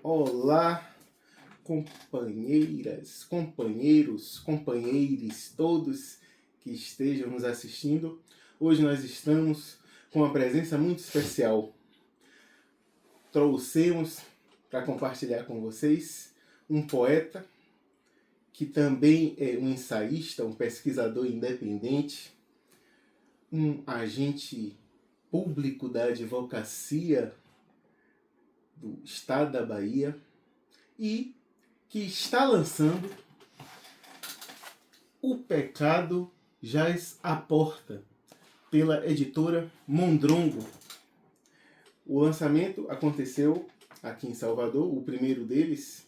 Olá, companheiras, companheiros, companheires, todos que estejam nos assistindo. Hoje nós estamos com uma presença muito especial. Trouxemos para compartilhar com vocês um poeta que também é um ensaísta, um pesquisador independente, um agente público da advocacia do estado da Bahia e que está lançando O Pecado Jaz à Porta, pela editora Mondrongo. O lançamento aconteceu aqui em Salvador, o primeiro deles,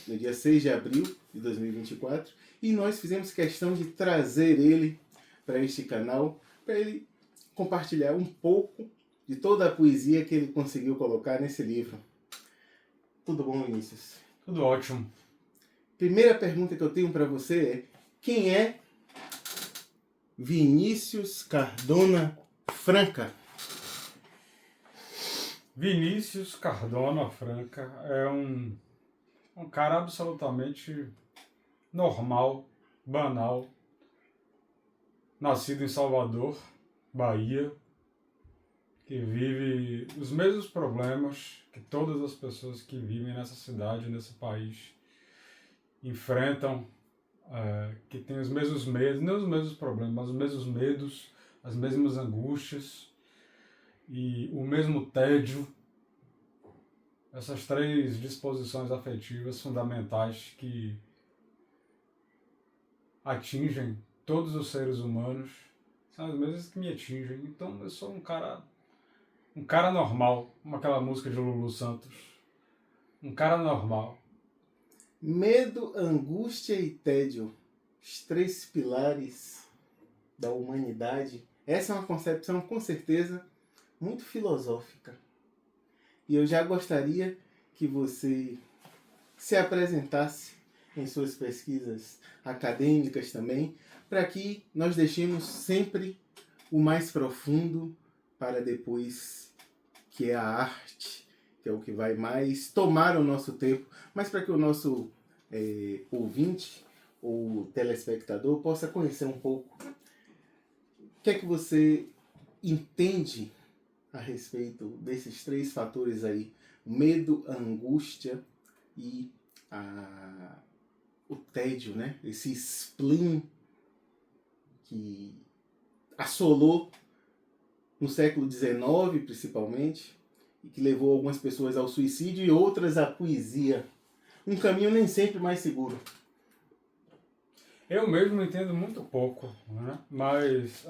no dia 6 de abril de 2024, e nós fizemos questão de trazer ele para este canal, para ele compartilhar um pouco de toda a poesia que ele conseguiu colocar nesse livro. Tudo bom, Vinícius? Tudo ótimo. Primeira pergunta que eu tenho para você é: quem é Vinícius Cardona Franca? Vinícius Cardona Franca é um cara absolutamente normal, banal, nascido em Salvador, Bahia, que vive os mesmos problemas que todas as pessoas que vivem nessa cidade, nesse país, enfrentam, que tem os mesmos medos, não os mesmos problemas, mas os mesmos medos, as mesmas angústias e o mesmo tédio. Essas três disposições afetivas fundamentais que atingem todos os seres humanos são as mesmas que me atingem. Então eu sou um cara normal, como aquela música de Lulu Santos. Um cara normal. Medo, angústia e tédio, os três pilares da humanidade. Essa é uma concepção, com certeza, muito filosófica. E eu já gostaria que você se apresentasse em suas pesquisas acadêmicas também, para que nós deixemos sempre o mais profundo para depois, que é a arte, que é o que vai mais tomar o nosso tempo, mas para que o nosso ouvinte ou telespectador possa conhecer um pouco. O que é que você entende a respeito desses três fatores aí: o medo, a angústia e o tédio, né? Esse spleen que assolou no século XIX, principalmente, e que levou algumas pessoas ao suicídio e outras à poesia. Um caminho nem sempre mais seguro. Eu mesmo entendo muito pouco, né? Mas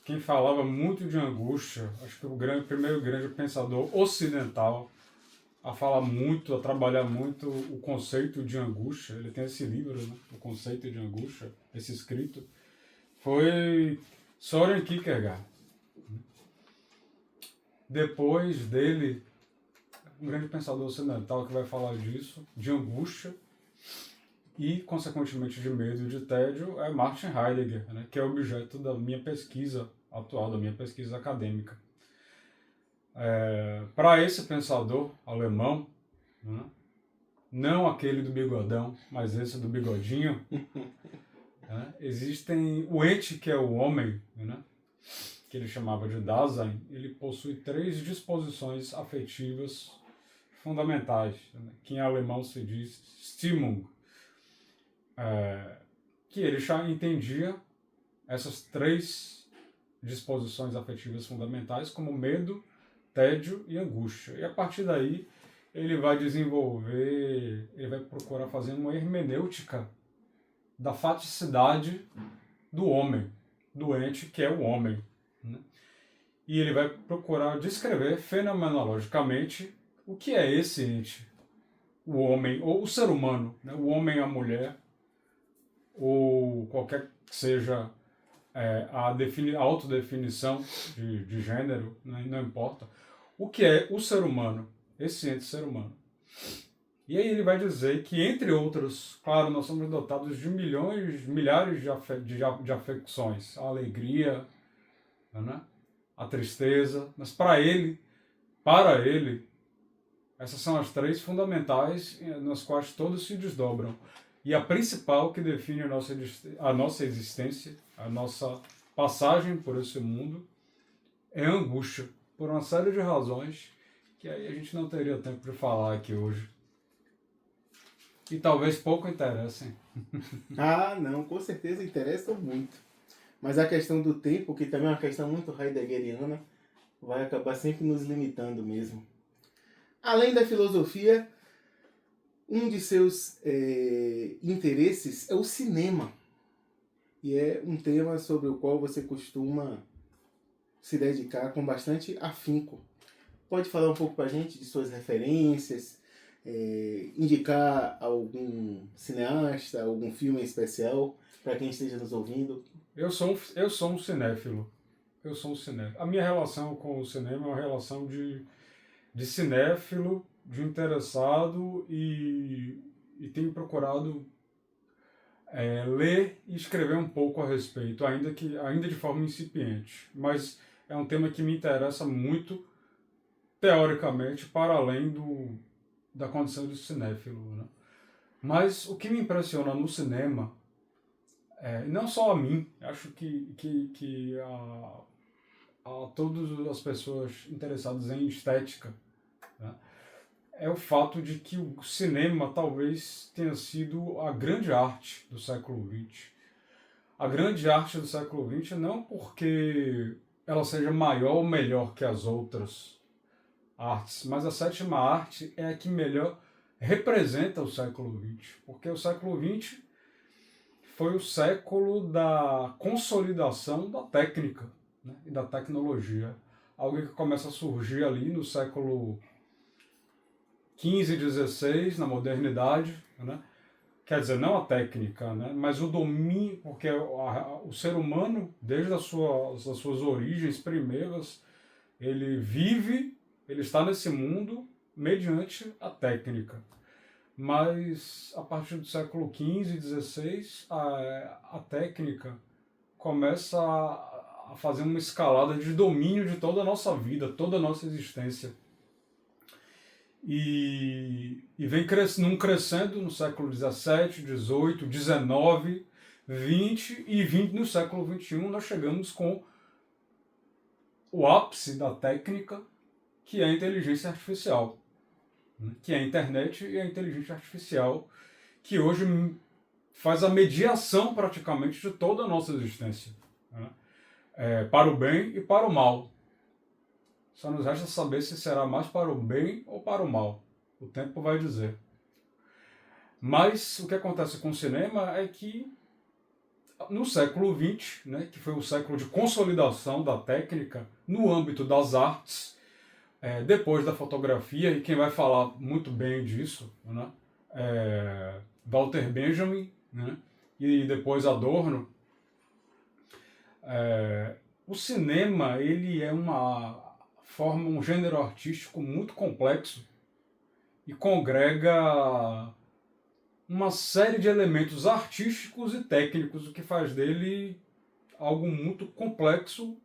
quem falava muito de angústia, acho que o primeiro grande pensador ocidental a falar muito, a trabalhar muito o conceito de angústia, ele tem esse livro, né? O Conceito de Angústia, esse escrito, foi Søren Kierkegaard. Depois dele, um grande pensador ocidental que vai falar disso, de angústia e, consequentemente, de medo e de tédio, é Martin Heidegger, né? Que é objeto da minha pesquisa atual, da minha pesquisa acadêmica. Para esse pensador alemão, né? Não aquele do bigodão, mas esse do bigodinho, né? Existem o ente, que é o homem, né? Que ele chamava de Dasein. Ele possui três disposições afetivas fundamentais, né? Que em alemão se diz Stimmung, que ele já entendia essas três disposições afetivas fundamentais como medo, tédio e angústia. E a partir daí ele vai desenvolver, ele vai procurar fazer uma hermenêutica da faticidade do homem, do ente que é o homem, né? E ele vai procurar descrever fenomenologicamente o que é esse ente, o homem, ou o ser humano, né? O homem, a mulher, ou qualquer que seja a autodefinição de gênero, né? Não importa. O que é o ser humano, esse ente ser humano. E aí ele vai dizer que, entre outros, claro, nós somos dotados de milhares de afecções, a alegria, né? A tristeza, mas para ele, para ele, essas são as três fundamentais nas quais todos se desdobram. E a principal que define a nossa existência, a nossa passagem por esse mundo, é a angústia, por uma série de razões que aí a gente não teria tempo de falar aqui hoje. E talvez pouco interessem. Ah, não, com certeza interessam muito. Mas a questão do tempo, que também é uma questão muito heideggeriana, vai acabar sempre nos limitando mesmo. Além da filosofia, um de seus interesses é o cinema. E é um tema sobre o qual você costuma se dedicar com bastante afinco. Pode falar um pouco pra gente de suas referências, indicar algum cineasta, algum filme especial para quem esteja nos ouvindo? Eu sou um cinéfilo. Eu sou um cinéfilo. A minha relação com o cinema é uma relação de cinéfilo, de interessado e tenho procurado ler e escrever um pouco a respeito, ainda de forma incipiente. Mas é um tema que me interessa muito, teoricamente, para além da condição de cinéfilo, né? Mas o que me impressiona no cinema, não só a mim, acho que a todas as pessoas interessadas em estética, né, é o fato de que o cinema talvez tenha sido a grande arte do século XX. A grande arte do século XX não porque ela seja maior ou melhor que as outras artes, mas a sétima arte é a que melhor representa o século XX, porque o século XX foi o século da consolidação da técnica, né, e da tecnologia. Algo que começa a surgir ali no século XV, XVI, na modernidade, né? Quer dizer, não a técnica, né, mas o domínio, porque o ser humano, desde as suas origens primeiras, ele está nesse mundo mediante a técnica. Mas a partir do século XV e XVI, a técnica começa a fazer uma escalada de domínio de toda a nossa vida, toda a nossa existência. E vem crescendo no século XVII, XVIII, XIX, XX e no século XXI nós chegamos com o ápice da técnica, que é a inteligência artificial, né? Que é a internet e a inteligência artificial, que hoje faz a mediação praticamente de toda a nossa existência, né? Para o bem e para o mal. Só nos resta saber se será mais para o bem ou para o mal. O tempo vai dizer. Mas o que acontece com o cinema é que no século XX, né, que foi o século de consolidação da técnica no âmbito das artes, depois da fotografia, e quem vai falar muito bem disso, né, é Walter Benjamin, né, e depois Adorno. O cinema ele é um gênero artístico muito complexo e congrega uma série de elementos artísticos e técnicos, o que faz dele algo muito complexo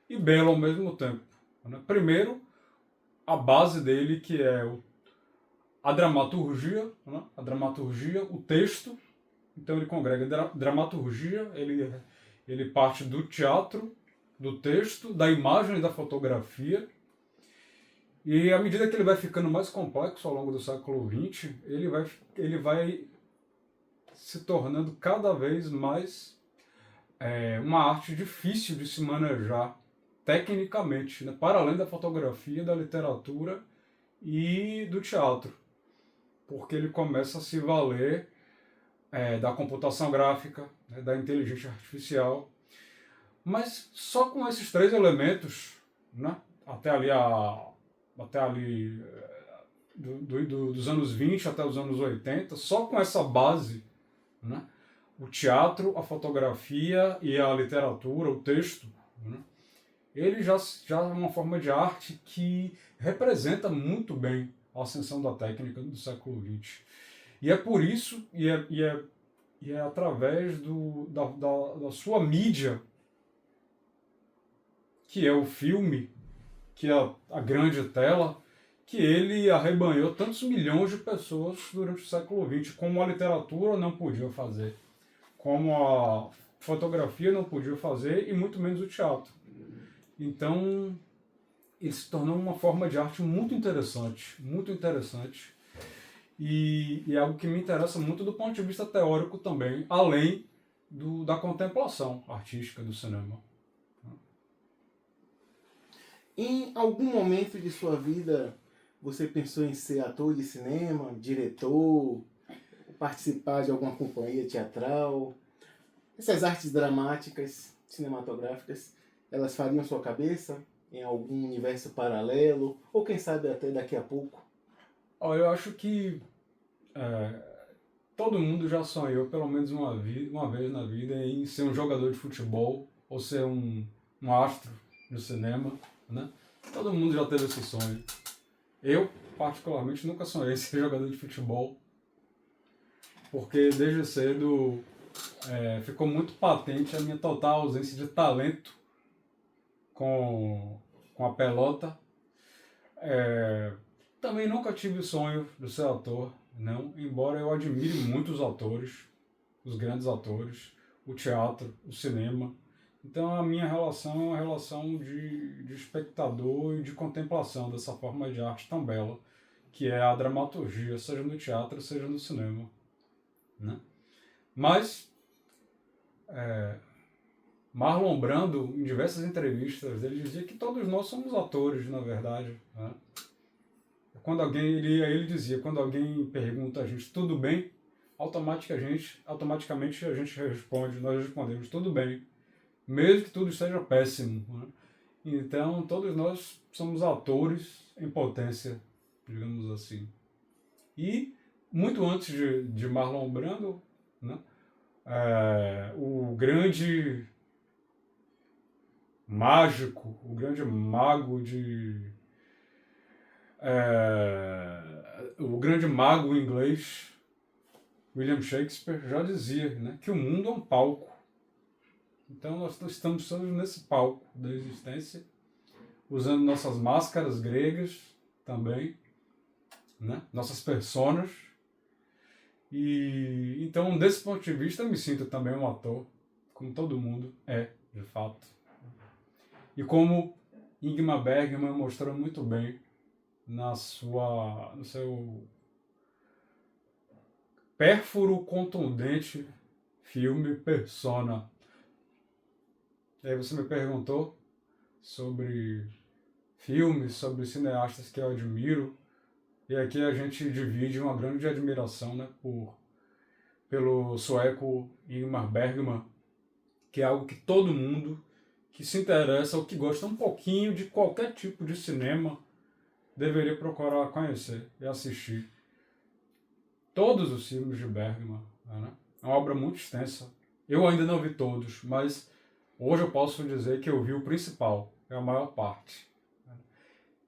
e belo ao mesmo tempo, né? Primeiro, a base dele, que é a dramaturgia, né? A dramaturgia, o texto. Então ele congrega dramaturgia, ele parte do teatro, do texto, da imagem e da fotografia. E à medida que ele vai ficando mais complexo ao longo do século XX, ele vai se tornando cada vez mais uma arte difícil de se manejar tecnicamente, né? Para além da fotografia, da literatura e do teatro. Porque ele começa a se valer da computação gráfica, né, da inteligência artificial. Mas só com esses três elementos, né, até ali dos anos 20 até os anos 80, só com essa base, né, o teatro, a fotografia e a literatura, o texto, né, ele já é uma forma de arte que representa muito bem a ascensão da técnica do século XX. E é por isso, e é através da sua mídia, que é o filme, que é a grande tela, que ele arrebanhou tantos milhões de pessoas durante o século XX, como a literatura não podia fazer, como a fotografia não podia fazer, e muito menos o teatro. Então, ele se tornou uma forma de arte muito interessante, e é algo que me interessa muito do ponto de vista teórico também, além da contemplação artística do cinema. Em algum momento de sua vida, você pensou em ser ator de cinema, diretor, participar de alguma companhia teatral? Essas artes dramáticas, cinematográficas, elas fariam sua cabeça em algum universo paralelo? Ou quem sabe até daqui a pouco? Eu acho que todo mundo já sonhou, pelo menos uma vez na vida, em ser um jogador de futebol ou ser um astro do cinema, né? Todo mundo já teve esse sonho. Eu, particularmente, nunca sonhei em ser jogador de futebol, porque desde cedo ficou muito patente a minha total ausência de talento com a pelota. Também nunca tive o sonho de ser ator, não, embora eu admire muitos atores, os grandes atores, o teatro, o cinema. Então a minha relação é uma relação de espectador e de contemplação dessa forma de arte tão bela, que é a dramaturgia, seja no teatro, seja no cinema, né? Mas Marlon Brando, em diversas entrevistas, ele dizia que todos nós somos atores, na verdade, né? Quando ele dizia, quando alguém pergunta a gente tudo bem, automaticamente a gente responde, nós respondemos tudo bem, mesmo que tudo esteja péssimo, né? Então todos nós somos atores em potência, digamos assim. E muito antes de Marlon Brando, né, o grande mágico, o grande mago o grande mago inglês, William Shakespeare, já dizia, né, que o mundo é um palco. Então nós estamos todos nesse palco da existência, usando nossas máscaras gregas também, né, nossas personas. E então, desse ponto de vista, eu me sinto também um ator, como todo mundo é, de fato. E como Ingmar Bergman mostrou muito bem no seu pérfuro, contundente filme Persona. E aí você me perguntou sobre filmes, sobre cineastas que eu admiro, e aqui a gente divide uma grande admiração, né, pelo sueco Ingmar Bergman, que é algo que todo mundo que se interessa ou que gosta um pouquinho de qualquer tipo de cinema deveria procurar conhecer e assistir. Todos os filmes de Bergman, né? É uma obra muito extensa. Eu ainda não vi todos, mas hoje eu posso dizer que eu vi o principal, é a maior parte.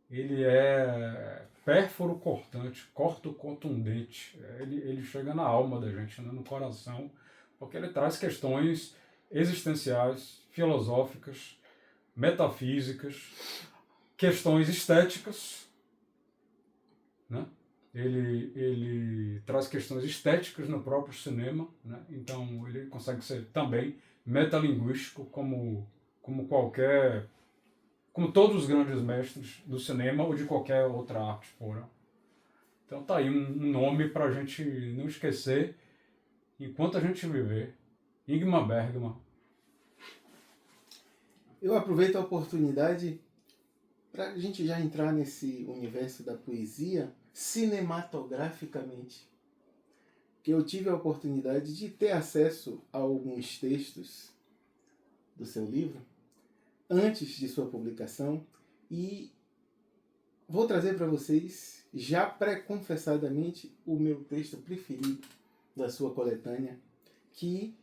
Ele é pérfuro cortante, corto contundente. Ele chega na alma da gente, né? No coração, porque ele traz questões existenciais, filosóficas, metafísicas, questões estéticas, né? Ele traz questões estéticas no próprio cinema, né? Então ele consegue ser também metalinguístico como todos os grandes mestres do cinema ou de qualquer outra arte fora. Então tá aí um nome para a gente não esquecer enquanto a gente viver. Ingmar Bergman. Eu aproveito a oportunidade para a gente já entrar nesse universo da poesia cinematograficamente. Que eu tive a oportunidade de ter acesso a alguns textos do seu livro antes de sua publicação e vou trazer para vocês, já pré-confessadamente, o meu texto preferido da sua coletânea, que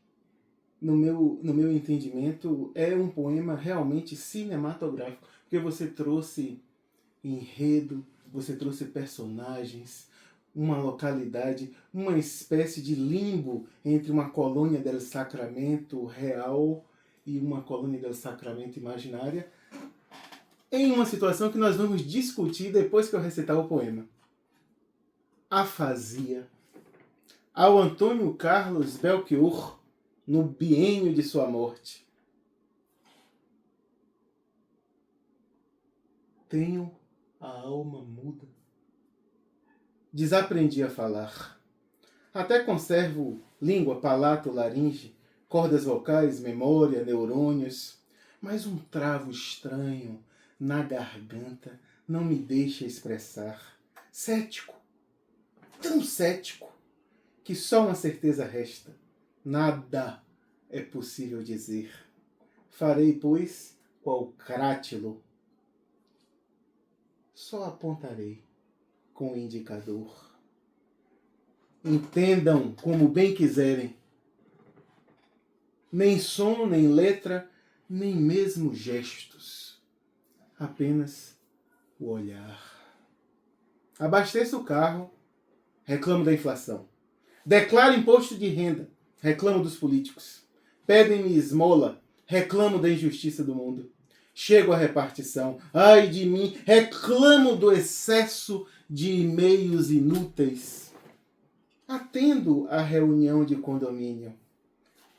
no meu entendimento é um poema realmente cinematográfico, porque você trouxe enredo, você trouxe personagens, uma localidade, uma espécie de limbo entre uma colônia del Sacramento real e uma colônia del Sacramento imaginária, em uma situação que nós vamos discutir depois que eu recitar o poema. Afasia. Ao Antônio Carlos Belchior, no biênio de sua morte. Tenho a alma muda. Desaprendi a falar. Até conservo língua, palato, laringe, cordas vocais, memória, neurônios, mas um travo estranho na garganta não me deixa expressar. Cético, tão cético, que só uma certeza resta. Nada é possível dizer. Farei, pois, qual crátilo. Só apontarei com o indicador. Entendam como bem quiserem. Nem som, nem letra, nem mesmo gestos. Apenas o olhar. Abasteço o carro, reclamo da inflação. Declaro imposto de renda, reclamo dos políticos. Pedem-me esmola, reclamo da injustiça do mundo. Chego à repartição, ai de mim, reclamo do excesso de e-mails inúteis. Atendo à reunião de condomínio,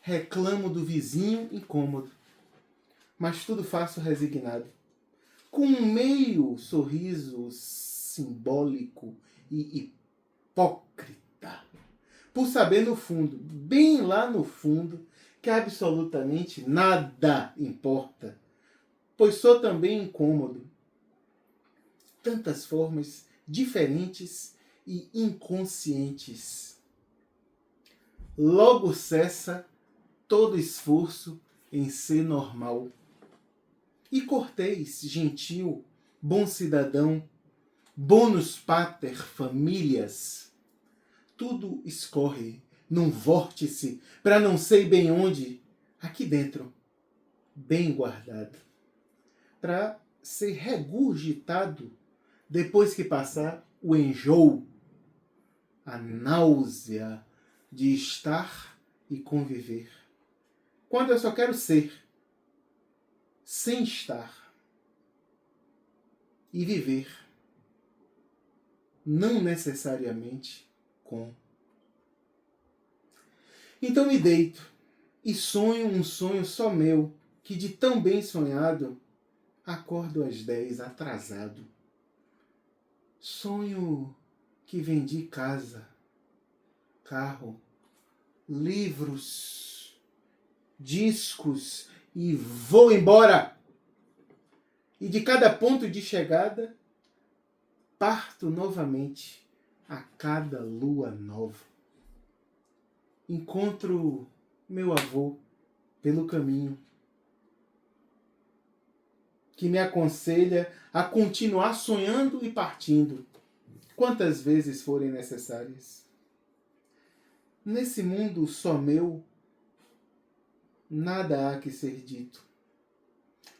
reclamo do vizinho incômodo. Mas tudo faço resignado, com um meio sorriso simbólico e hipócrita, por saber no fundo, bem lá no fundo, que absolutamente nada importa, pois sou também incômodo. Tantas formas diferentes e inconscientes. Logo cessa todo esforço em ser normal. E cortês, gentil, bom cidadão, bonus pater familias, tudo escorre num vórtice para não sei bem onde, aqui dentro, bem guardado, para ser regurgitado depois que passar o enjoo, a náusea de estar e conviver. Quando eu só quero ser, sem estar, e viver, não necessariamente com. Então me deito e sonho um sonho só meu, que de tão bem sonhado, acordo às 10 atrasado. Sonho que vendi casa, carro, livros, discos e vou embora. E de cada ponto de chegada, parto novamente a cada lua nova. Encontro meu avô pelo caminho, que me aconselha a continuar sonhando e partindo, quantas vezes forem necessárias. Nesse mundo só meu, nada há que ser dito,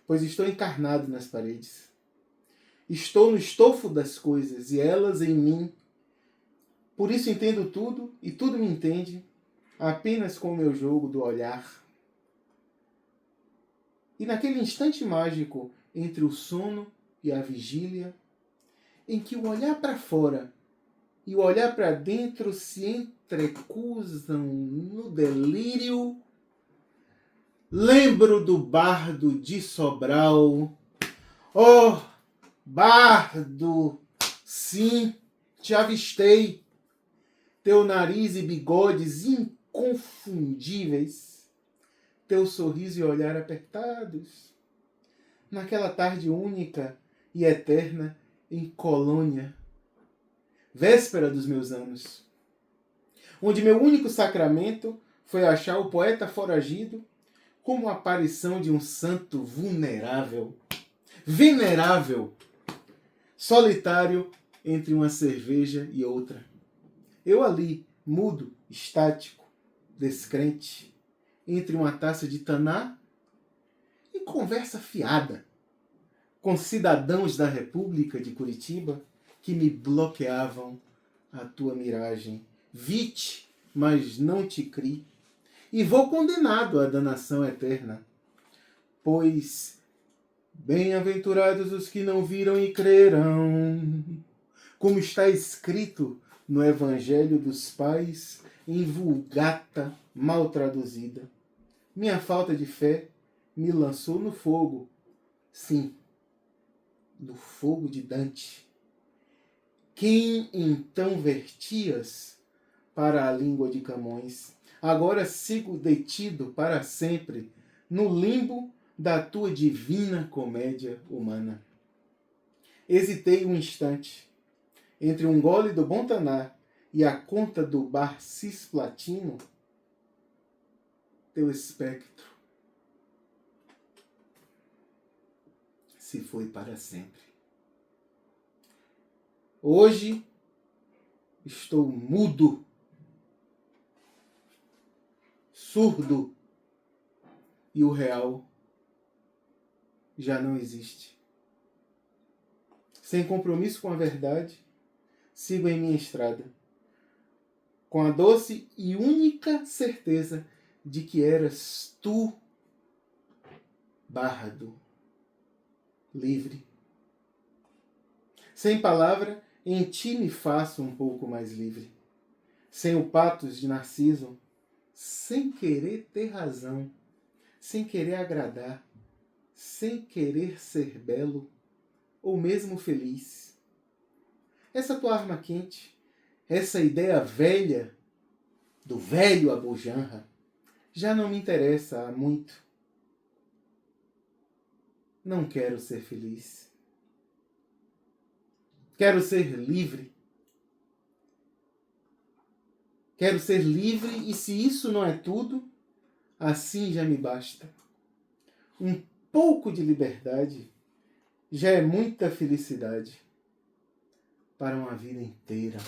pois estou encarnado nas paredes. Estou no estofo das coisas e elas em mim. Por isso entendo tudo e tudo me entende, apenas com o meu jogo do olhar. E naquele instante mágico entre o sono e a vigília, em que o olhar para fora e o olhar para dentro se entrecruzam no delírio, lembro do bardo de Sobral. Oh, bardo, sim, te avistei. Teu nariz e bigodes inconfundíveis, teu sorriso e olhar apertados, naquela tarde única e eterna em Colônia, véspera dos meus anos, onde meu único sacramento foi achar o poeta foragido como a aparição de um santo vulnerável, venerável, solitário entre uma cerveja e outra. Eu ali, mudo, estático, descrente, entre uma taça de taná e conversa fiada com cidadãos da República de Curitiba que me bloqueavam a tua miragem. Vi-te, mas não te cri, e vou condenado à danação eterna, pois Bem-aventurados os que não viram e crerão, como está escrito no Evangelho dos Pais, em Vulgata mal traduzida. Minha falta de fé me lançou no fogo, sim, no fogo de Dante. Quem então vertias para a língua de Camões? Agora sigo detido para sempre no limbo da tua divina comédia humana. Hesitei um instante entre um gole do Bontanar e a conta do bar Cisplatino. Teu espectro se foi para sempre. Hoje estou mudo, surdo, e o real já não existe. Sem compromisso com a verdade, sigo em minha estrada, com a doce e única certeza de que eras tu, Bardo, livre. Sem palavra, em ti me faço um pouco mais livre. Sem o patos de Narciso, sem querer ter razão, sem querer agradar, sem querer ser belo ou mesmo feliz. Essa tua arma quente, essa ideia velha do velho Abujanra, já não me interessa há muito. Não quero ser feliz. Quero ser livre. Quero ser livre e se isso não é tudo, assim já me basta. Um pouco de liberdade já é muita felicidade para uma vida inteira.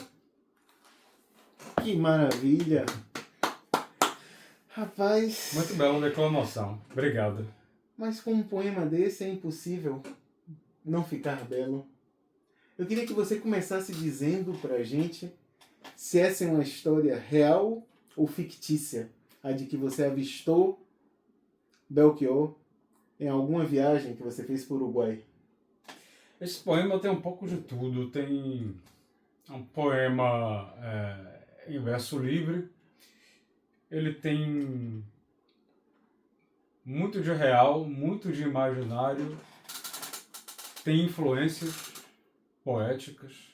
Que maravilha! Rapaz... Muito bela declamação. Obrigado. Mas com um poema desse é impossível não ficar belo. Eu queria que você começasse dizendo pra gente se essa é uma história real ou fictícia. A de que você avistou Belchior em alguma viagem que você fez para o Uruguai. Esse poema tem um pouco de tudo. Tem um poema em verso livre. Ele tem muito de real, muito de imaginário. Tem influências poéticas.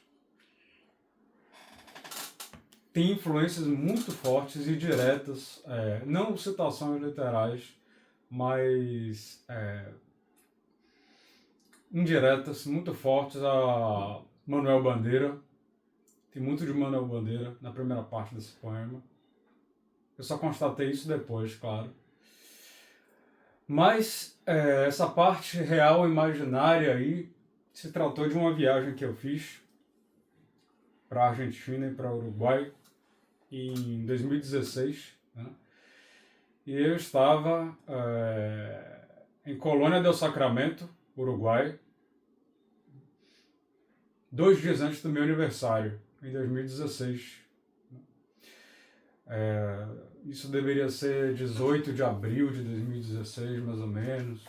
Tem influências muito fortes e diretas, não citações literais, mas indiretas, muito fortes a Manuel Bandeira. Tem muito de Manuel Bandeira na primeira parte desse poema. Eu só constatei isso depois, claro. Mas essa parte real, imaginária aí, se tratou de uma viagem que eu fiz para a Argentina e para o Uruguai em 2016, né? E eu estava em Colônia del Sacramento, Uruguai, 2 dias antes do meu aniversário, em 2016. Isso deveria ser 18 de abril de 2016, mais ou menos.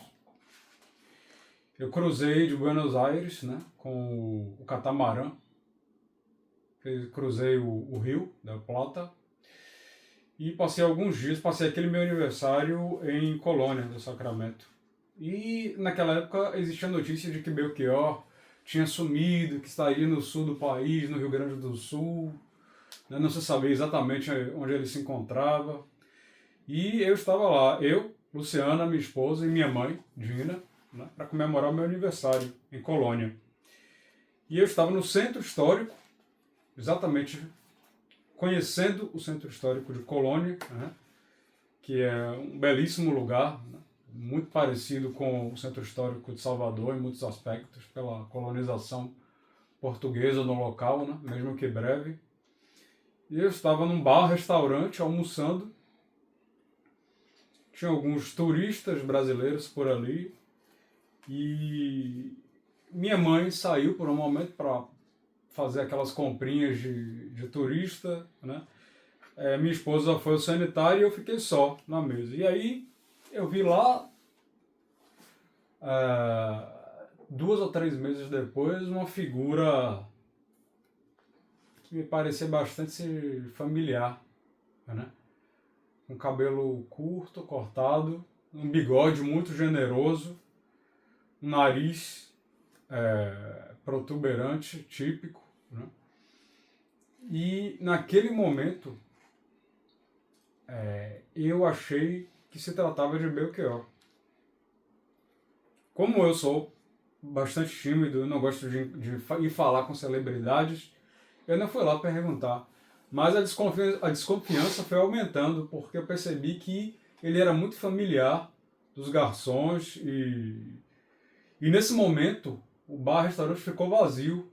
Eu cruzei de Buenos Aires, né, com o catamarã. Cruzei o Rio da Plata e passei alguns dias, passei aquele meu aniversário em Colônia do Sacramento. E naquela época existia a notícia de que Belchior tinha sumido, que estaria no sul do país, no Rio Grande do Sul, né? Não se sabia exatamente onde ele se encontrava. E eu estava lá, eu, Luciana, minha esposa e minha mãe, Dina, né, para comemorar o meu aniversário em Colônia. E eu estava no centro histórico, exatamente conhecendo o centro histórico de Colônia, né, que é um belíssimo lugar, né, muito parecido com o centro histórico de Salvador em muitos aspectos, pela colonização portuguesa no local, né, mesmo que breve. E eu estava num bar-restaurante almoçando. Tinha alguns turistas brasileiros por ali. E minha mãe saiu por um momento para fazer aquelas comprinhas de turista, né? Minha esposa foi ao sanitário e eu fiquei só na mesa. E aí eu vi lá 2 ou 3 meses depois, uma figura que me parecia bastante familiar, né? Com cabelo curto, cortado, um bigode muito generoso, um nariz protuberante, típico, né? E naquele momento eu achei que se tratava de Belchior. Como eu sou bastante tímido, eu não gosto de ir falar com celebridades, eu não fui lá perguntar. Mas a desconfiança foi aumentando, porque eu percebi que ele era muito familiar dos garçons e nesse momento o bar-restaurante ficou vazio.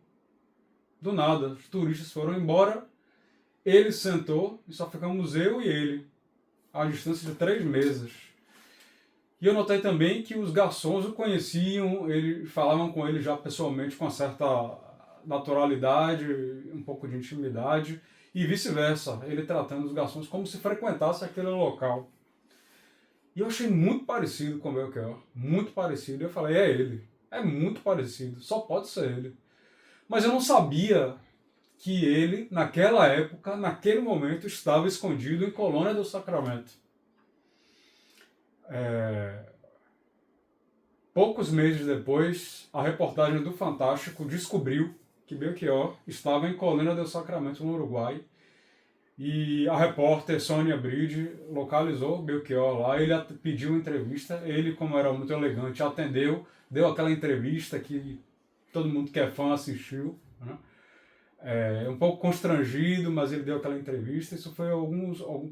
Do nada, os turistas foram embora, ele sentou e só ficamos eu e ele, à distância de 3 mesas. E eu notei também que os garçons o conheciam, falavam com ele já pessoalmente com uma certa naturalidade, um pouco de intimidade, e vice-versa, ele tratando os garçons como se frequentasse aquele local. E eu achei muito parecido com o Belchior, muito parecido. E eu falei, é ele, é muito parecido, só pode ser ele. Mas eu não sabia que ele, naquela época, naquele momento, estava escondido em Colônia do Sacramento. Poucos meses depois, a reportagem do Fantástico descobriu que Belchior estava em Colônia do Sacramento, no Uruguai. E a repórter Sônia Bride localizou Belchior lá, ele pediu uma entrevista, ele, como era muito elegante, atendeu, deu aquela entrevista que todo mundo que é fã assistiu, né? Um pouco constrangido, mas ele deu aquela entrevista. Isso foi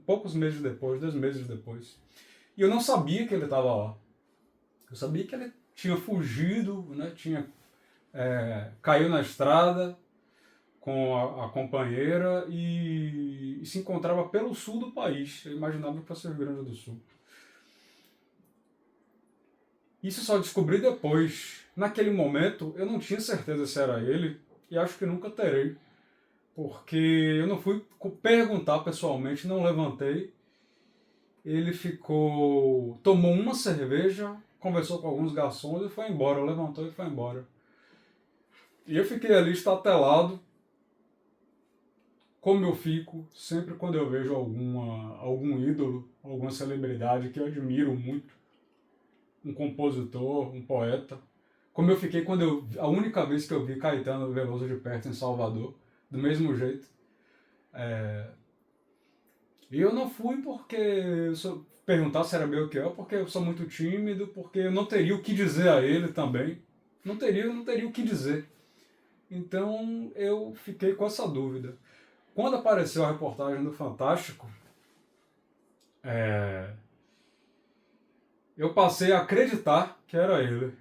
poucos meses depois, 2 meses depois. E eu não sabia que ele estava lá. Eu sabia que ele tinha fugido, né? Caiu na estrada com a companheira e se encontrava pelo sul do país. Eu imaginava que fosse o Rio Grande do Sul. Isso só descobri depois. Naquele momento, eu não tinha certeza se era ele, e acho que nunca terei. Porque eu não fui perguntar pessoalmente, não levantei. Ele tomou uma cerveja, conversou com alguns garçons e foi embora. Levantou e foi embora. E eu fiquei ali estatelado, como eu fico sempre quando eu vejo algum ídolo, alguma celebridade que eu admiro muito, um compositor, um poeta. Como eu fiquei a única vez que eu vi Caetano Veloso de perto em Salvador, do mesmo jeito. E eu não fui perguntar se era Belchior, porque eu sou muito tímido, porque eu não teria o que dizer a ele também. Não teria o que dizer. Então eu fiquei com essa dúvida. Quando apareceu a reportagem do Fantástico, eu passei a acreditar que era ele.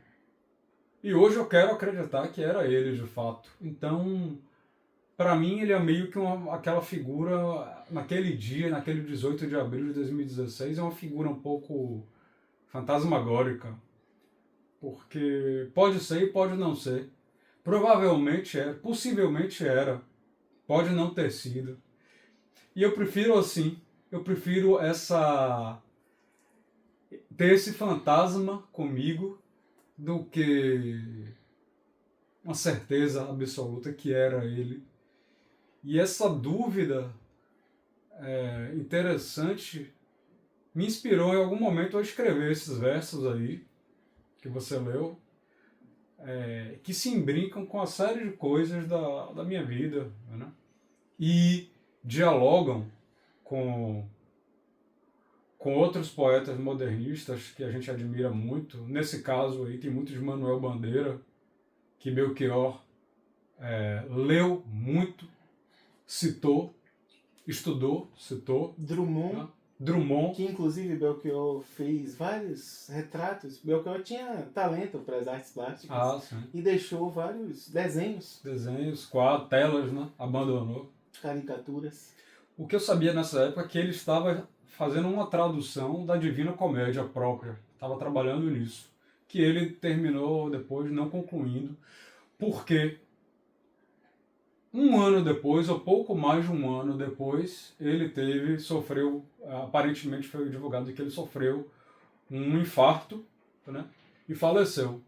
E hoje eu quero acreditar que era ele, de fato. Então, para mim, ele é meio que aquela figura, naquele dia, naquele 18 de abril de 2016, é uma figura um pouco fantasmagórica. Porque pode ser e pode não ser. Provavelmente era, possivelmente era. Pode não ter sido. E eu prefiro assim, ter esse fantasma comigo do que uma certeza absoluta que era ele. E essa dúvida interessante me inspirou em algum momento a escrever esses versos aí que você leu, que se imbrincam com uma série de coisas da minha vida, né? E dialogam com outros poetas modernistas que a gente admira muito. Nesse caso aí tem muito de Manuel Bandeira, que Belchior leu muito, citou, estudou, citou. Drummond, Né? Drummond. que inclusive Belchior fez vários retratos. Belchior tinha talento para as artes plásticas e deixou vários desenhos, quadros, telas, né? Abandonou. Caricaturas. O que eu sabia nessa época é que ele estava fazendo uma tradução da Divina Comédia própria, estava trabalhando nisso, que ele terminou depois não concluindo, porque um ano depois, ou pouco mais de um ano depois, ele aparentemente foi divulgado que ele sofreu um infarto, né? e faleceu.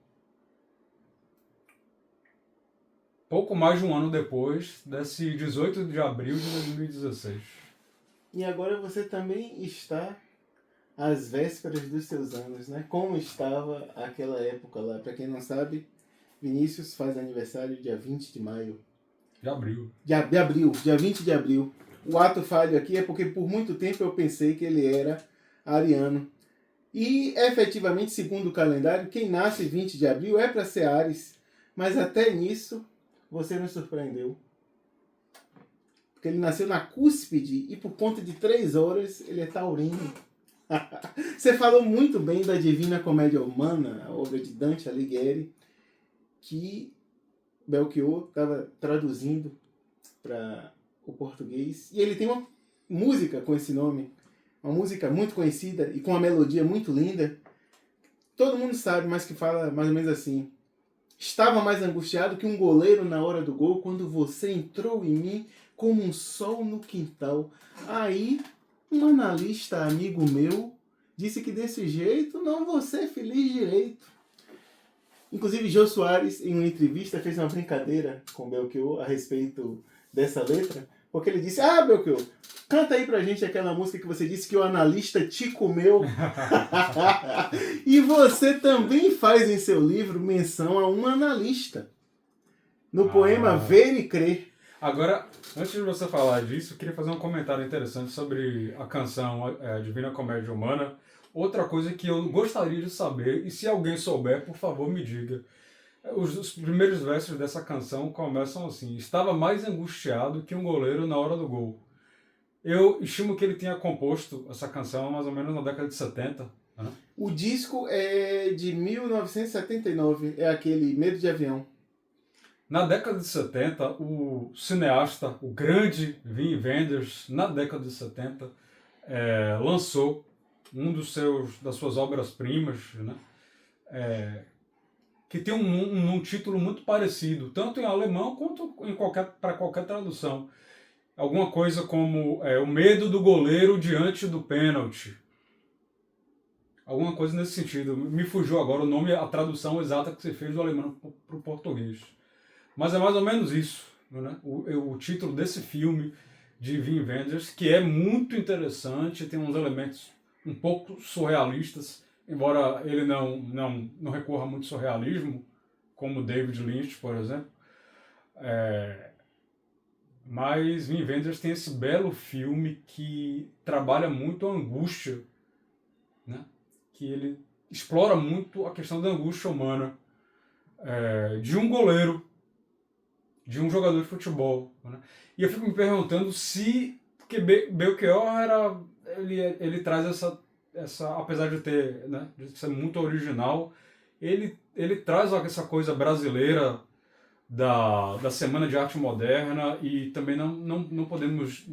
Pouco mais de um ano depois, desse 18 de abril de 2016. E agora você também está às vésperas dos seus anos, né? Como estava aquela época lá? Para quem não sabe, Vinícius faz aniversário dia 20 de maio. De abril. De abril, dia 20 de abril. O ato falho aqui é porque por muito tempo eu pensei que ele era ariano. E, efetivamente, segundo o calendário, quem nasce 20 de abril é para ser Áries. Mas até nisso, você me surpreendeu. Porque ele nasceu na cúspide e por conta de 3 horas ele é taurino. Você falou muito bem da Divina Comédia Humana, a obra de Dante Alighieri, que Belchior estava traduzindo para o português. E ele tem uma música com esse nome, uma música muito conhecida e com uma melodia muito linda. Todo mundo sabe, mas que fala mais ou menos assim: estava mais angustiado que um goleiro na hora do gol quando você entrou em mim como um sol no quintal. Aí, um analista amigo meu disse que desse jeito não vou ser feliz direito. Inclusive, Jô Soares, em uma entrevista, fez uma brincadeira com Belchior a respeito dessa letra, porque ele disse: ah, Belchior, canta aí pra gente aquela música que você disse que o analista te comeu. E você também faz em seu livro menção a um analista, no poema Ver e Crer. Agora, antes de você falar disso, eu queria fazer um comentário interessante sobre a canção Divina Comédia Humana. Outra coisa que eu gostaria de saber, e se alguém souber, por favor, me diga. Os primeiros versos dessa canção começam assim: estava mais angustiado que um goleiro na hora do gol. Eu estimo que ele tenha composto essa canção mais ou menos na década de 70. Né? O disco é de 1979, é aquele Medo de Avião. Na década de 70, o cineasta, o grande Wim Wenders, na década de 70, lançou das suas obras-primas, né? Que tem um título muito parecido, tanto em alemão quanto para qualquer tradução. Alguma coisa como O Medo do Goleiro Diante do Pênalti. Alguma coisa nesse sentido. Me fugiu agora o nome, a tradução exata que você fez do alemão para o português. Mas é mais ou menos isso, né? O título desse filme de Wim Wenders, que é muito interessante, tem uns elementos um pouco surrealistas, embora ele não recorra muito ao surrealismo, como David Lynch, por exemplo. Mas Wim Wenders tem esse belo filme que trabalha muito a angústia, né? Que ele explora muito a questão da angústia humana de um goleiro, de um jogador de futebol. Né? E eu fico me perguntando se... Porque Belchior ele traz essa apesar de ter, né, de ser muito original, ele traz essa coisa brasileira da Semana de Arte Moderna, e também não podemos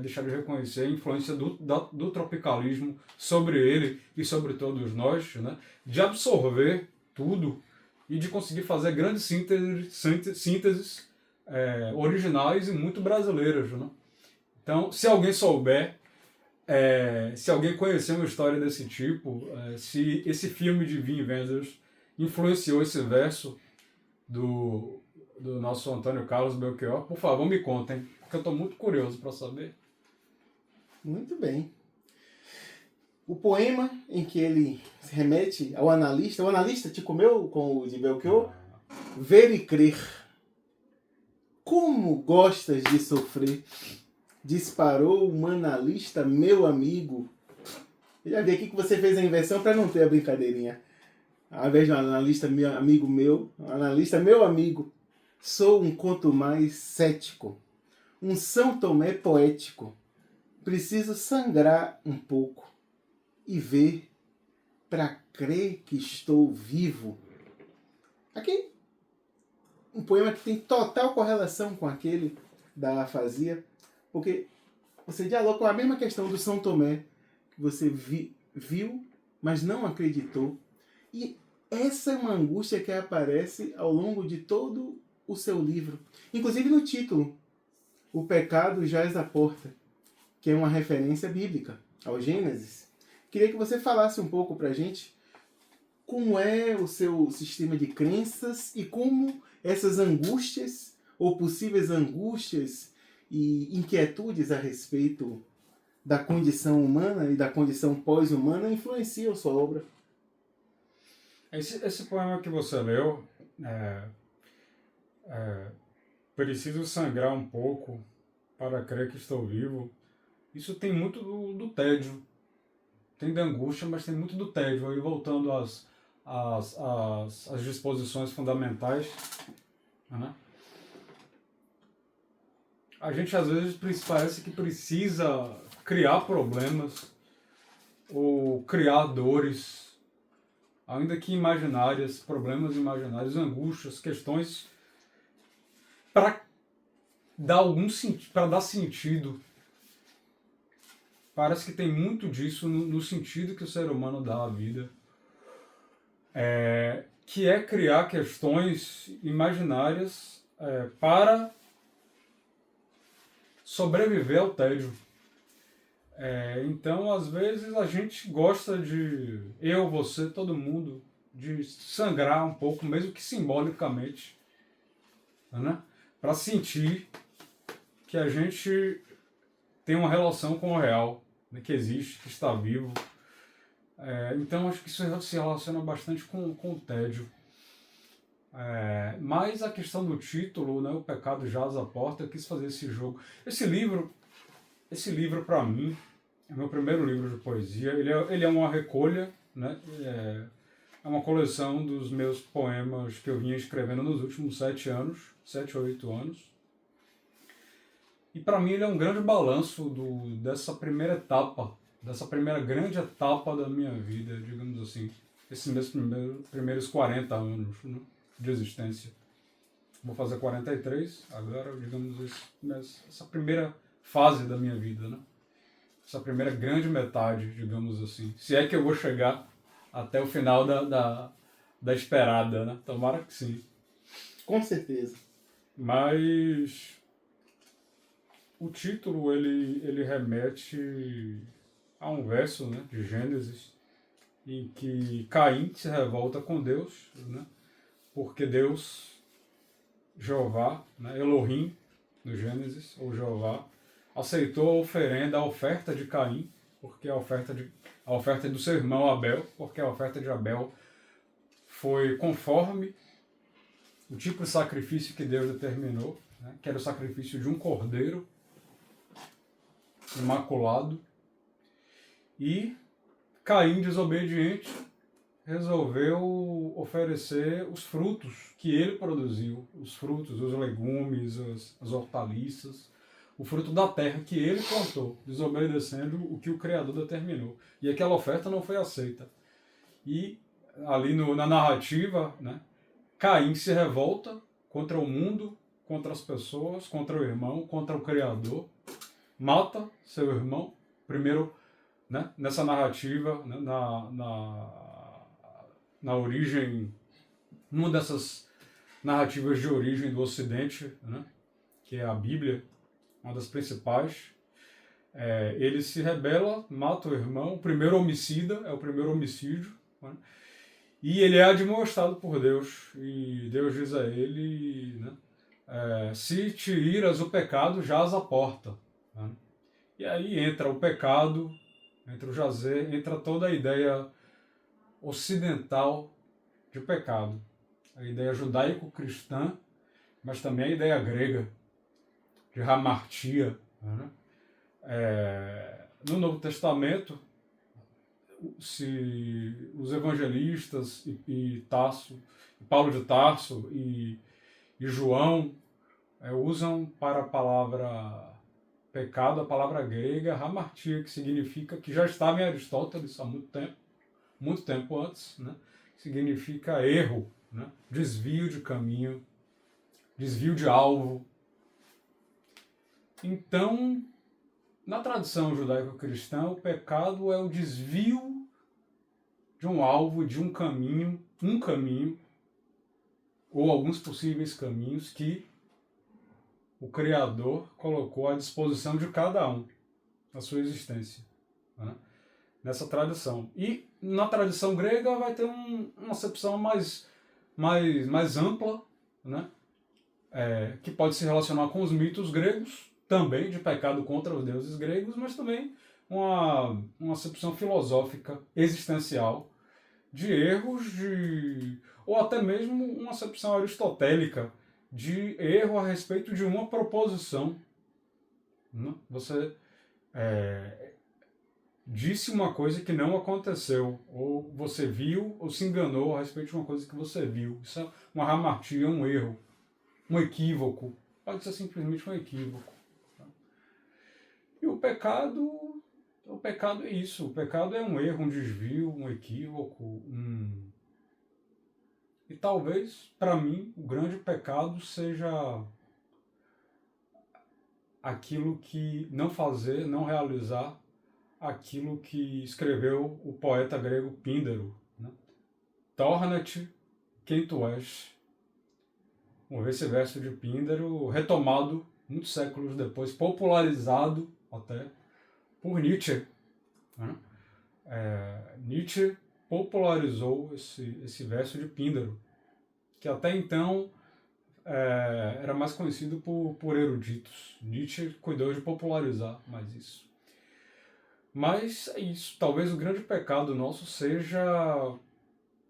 deixar de reconhecer a influência do tropicalismo sobre ele e sobre todos nós, né? De absorver tudo e de conseguir fazer grandes sínteses originais e muito brasileiras. Né? Então, se alguém souber, se alguém conhecer uma história desse tipo, se esse filme de Wim Wenders influenciou esse verso do nosso Antônio Carlos Belchior, por favor, me contem, porque eu estou muito curioso para saber. Muito bem. O poema em que ele se remete ao analista, o analista te comeu com o de Belchior? Ver e Crer. Como gostas de sofrer? Disparou um analista, meu amigo. Eu já vi aqui que você fez a inversão para não ter a brincadeirinha. Ao invés de um analista meu amigo meu, um analista meu amigo. Sou um quanto mais cético. Um São Tomé poético. Preciso sangrar um pouco e ver para crer que estou vivo. Aqui, um poema que tem total correlação com aquele da afasia, porque você dialoga com a mesma questão do São Tomé, que você viu, mas não acreditou. E essa é uma angústia que aparece ao longo de todo o seu livro. Inclusive no título, O Pecado Jaz à Porta, que é uma referência bíblica ao Gênesis. Queria que você falasse um pouco pra gente como é o seu sistema de crenças e como essas angústias ou possíveis angústias e inquietudes a respeito da condição humana e da condição pós-humana influenciam sua obra. Esse poema que você leu, preciso sangrar um pouco para crer que estou vivo. Isso tem muito do tédio. Tem da angústia, mas tem muito do tédio. Aí voltando às disposições fundamentais, né? A gente às vezes parece que precisa criar problemas ou criar dores, ainda que imaginárias, problemas imaginários, angústias, questões para dar para dar sentido. Parece que tem muito disso no sentido que o ser humano dá à vida, que é criar questões imaginárias para sobreviver ao tédio. Então, às vezes, a gente gosta eu, você, todo mundo, de sangrar um pouco, mesmo que simbolicamente, né? Para sentir que a gente tem uma relação com o real, né? Que existe, que está vivo. Então, acho que isso se relaciona bastante com o tédio. Mas a questão do título, né, O Pecado Jaz à Porta, eu quis fazer esse jogo. Esse livro para mim, é meu primeiro livro de poesia. Ele é uma recolha, né? É uma coleção dos meus poemas que eu vinha escrevendo nos últimos 7 ou 8 anos. E para mim ele é um grande balanço dessa primeira grande etapa da minha vida, digamos assim. Esses meus primeiros 40 anos, né, de existência. Vou fazer 43 agora, digamos, essa primeira fase da minha vida, né? Essa primeira grande metade, digamos assim. Se é que eu vou chegar até o final da esperada, né? Tomara que sim. Com certeza. Mas o título, ele remete a um verso, né, de Gênesis, em que Caim se revolta com Deus, né? Porque Deus, Jeová, né, Elohim, no Gênesis, ou Jeová, aceitou a oferta de Caim, porque a oferta do seu irmão Abel, porque a oferta de Abel foi conforme o tipo de sacrifício que Deus determinou, né, que era o sacrifício de um cordeiro imaculado. E Caim, desobediente, resolveu oferecer os frutos que ele produziu, os frutos, os legumes, as hortaliças, o fruto da terra que ele plantou, desobedecendo o que o Criador determinou. E aquela oferta não foi aceita. E ali na narrativa, né, Caim se revolta contra o mundo, contra as pessoas, contra o irmão, contra o Criador, mata seu irmão, primeiro, né, nessa narrativa, né, na origem, numa dessas narrativas de origem do Ocidente, né, que é a Bíblia, uma das principais. Ele se rebela, mata o irmão, o primeiro homicida, é o primeiro homicídio, né, e ele é admoestado por Deus, e Deus diz a ele, né, se te iras, o pecado jaz à porta. Né? E aí entra o pecado, entra o jazer, entra toda a ideia ocidental de pecado. A ideia judaico-cristã, mas também a ideia grega, de hamartia. Né? No Novo Testamento, se os evangelistas e Paulo de Tarso e João usam para a palavra pecado a palavra grega hamartia, que significa, que já estava em Aristóteles há muito tempo antes, né? Significa erro, né? Desvio de caminho, desvio de alvo. Então, na tradição judaico-cristã, o pecado é o desvio de um alvo, de um caminho, ou alguns possíveis caminhos que o Criador colocou à disposição de cada um na sua existência. Né? nessa tradição. E na tradição grega vai ter uma acepção mais ampla, né? Que pode se relacionar com os mitos gregos, também de pecado contra os deuses gregos, mas também uma acepção filosófica, existencial, de erros, ou até mesmo uma acepção aristotélica de erro a respeito de uma proposição. Né? Você disse uma coisa que não aconteceu, ou você viu ou se enganou a respeito de uma coisa que você viu. Isso é uma hamartia, um erro, um equívoco. Pode ser simplesmente um equívoco. E o pecado é isso. O pecado é um erro, um desvio, um equívoco. E talvez, para mim, o grande pecado seja aquilo que não fazer, não realizar aquilo que escreveu o poeta grego Píndaro. Né? Torna-te quem tu és. Esse verso de Píndaro, retomado muitos séculos depois, popularizado até por Nietzsche. Né? Nietzsche popularizou esse verso de Píndaro, que até então era mais conhecido por eruditos. Nietzsche cuidou de popularizar mais isso. Mas é isso. Talvez o grande pecado nosso seja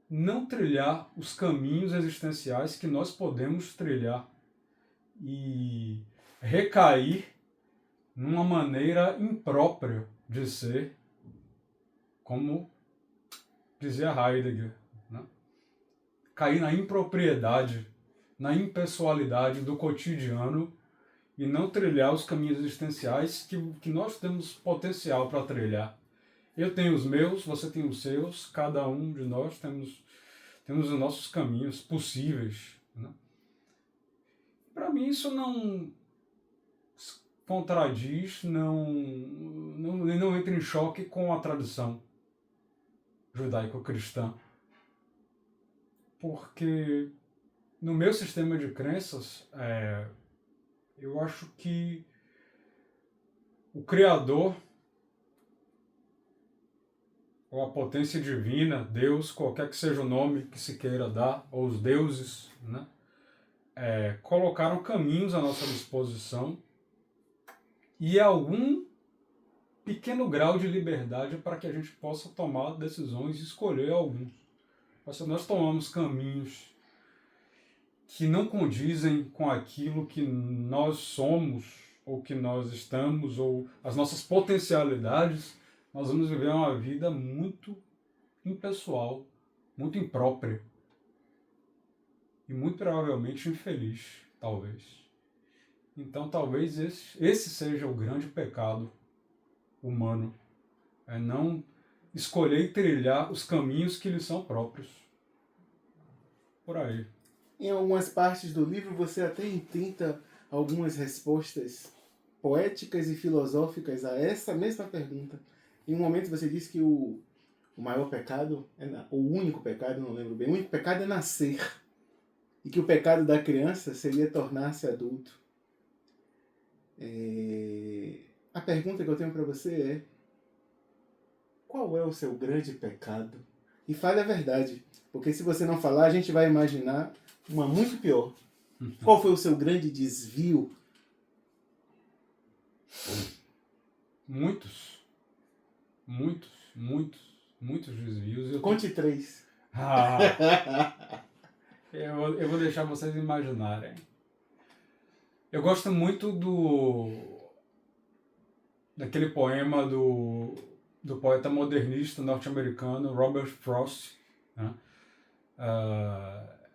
não trilhar os caminhos existenciais que nós podemos trilhar e recair numa maneira imprópria de ser, como dizia Heidegger, né? Cair na impropriedade, na impessoalidade do cotidiano e não trilhar os caminhos existenciais que nós temos potencial para trilhar. Eu tenho os meus, você tem os seus, cada um de nós temos os nossos caminhos possíveis. Né? Para mim isso não contradiz, não entra em choque com a tradição judaico-cristã. Porque no meu sistema de crenças, eu acho que o Criador, ou a potência divina, Deus, qualquer que seja o nome que se queira dar, ou os deuses, né, colocaram caminhos à nossa disposição e algum pequeno grau de liberdade para que a gente possa tomar decisões e escolher alguns. Mas se nós tomamos caminhos que não condizem com aquilo que nós somos, ou que nós estamos, ou as nossas potencialidades, nós vamos viver uma vida muito impessoal, muito imprópria. E muito provavelmente infeliz, talvez. Então talvez esse seja o grande pecado humano. É não escolher e trilhar os caminhos que lhe são próprios. Por aí. Em algumas partes do livro você até intenta algumas respostas poéticas e filosóficas a essa mesma pergunta. Em um momento você diz que o maior pecado, o único pecado, não lembro bem, o único pecado é nascer. E que o pecado da criança seria tornar-se adulto. A pergunta que eu tenho para você é: qual é o seu grande pecado? E fale a verdade, porque se você não falar, a gente vai imaginar uma muito pior. Qual foi o seu grande desvio? Muitos desvios. Conte 3. Eu vou deixar vocês imaginarem. Eu gosto muito daquele poema do poeta modernista norte-americano Robert Frost, né?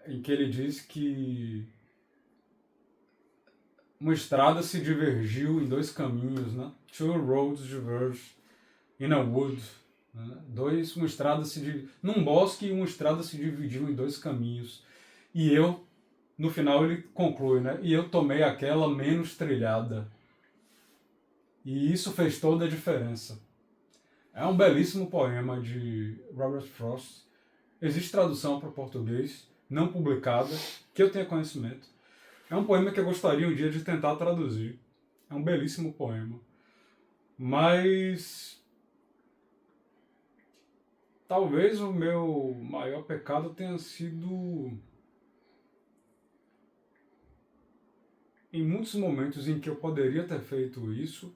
Em que ele diz que uma estrada se divergiu em dois caminhos, né? Two roads diverged in a wood. Né? Uma estrada num bosque, e uma estrada se dividiu em dois caminhos. E eu, no final ele conclui, né? E eu tomei aquela menos trilhada. E isso fez toda a diferença. É um belíssimo poema de Robert Frost. Existe tradução para o português, não publicada, que eu tenha conhecimento. É um poema que eu gostaria um dia de tentar traduzir. É um belíssimo poema. Mas talvez o meu maior pecado tenha sido em muitos momentos em que eu poderia ter feito isso,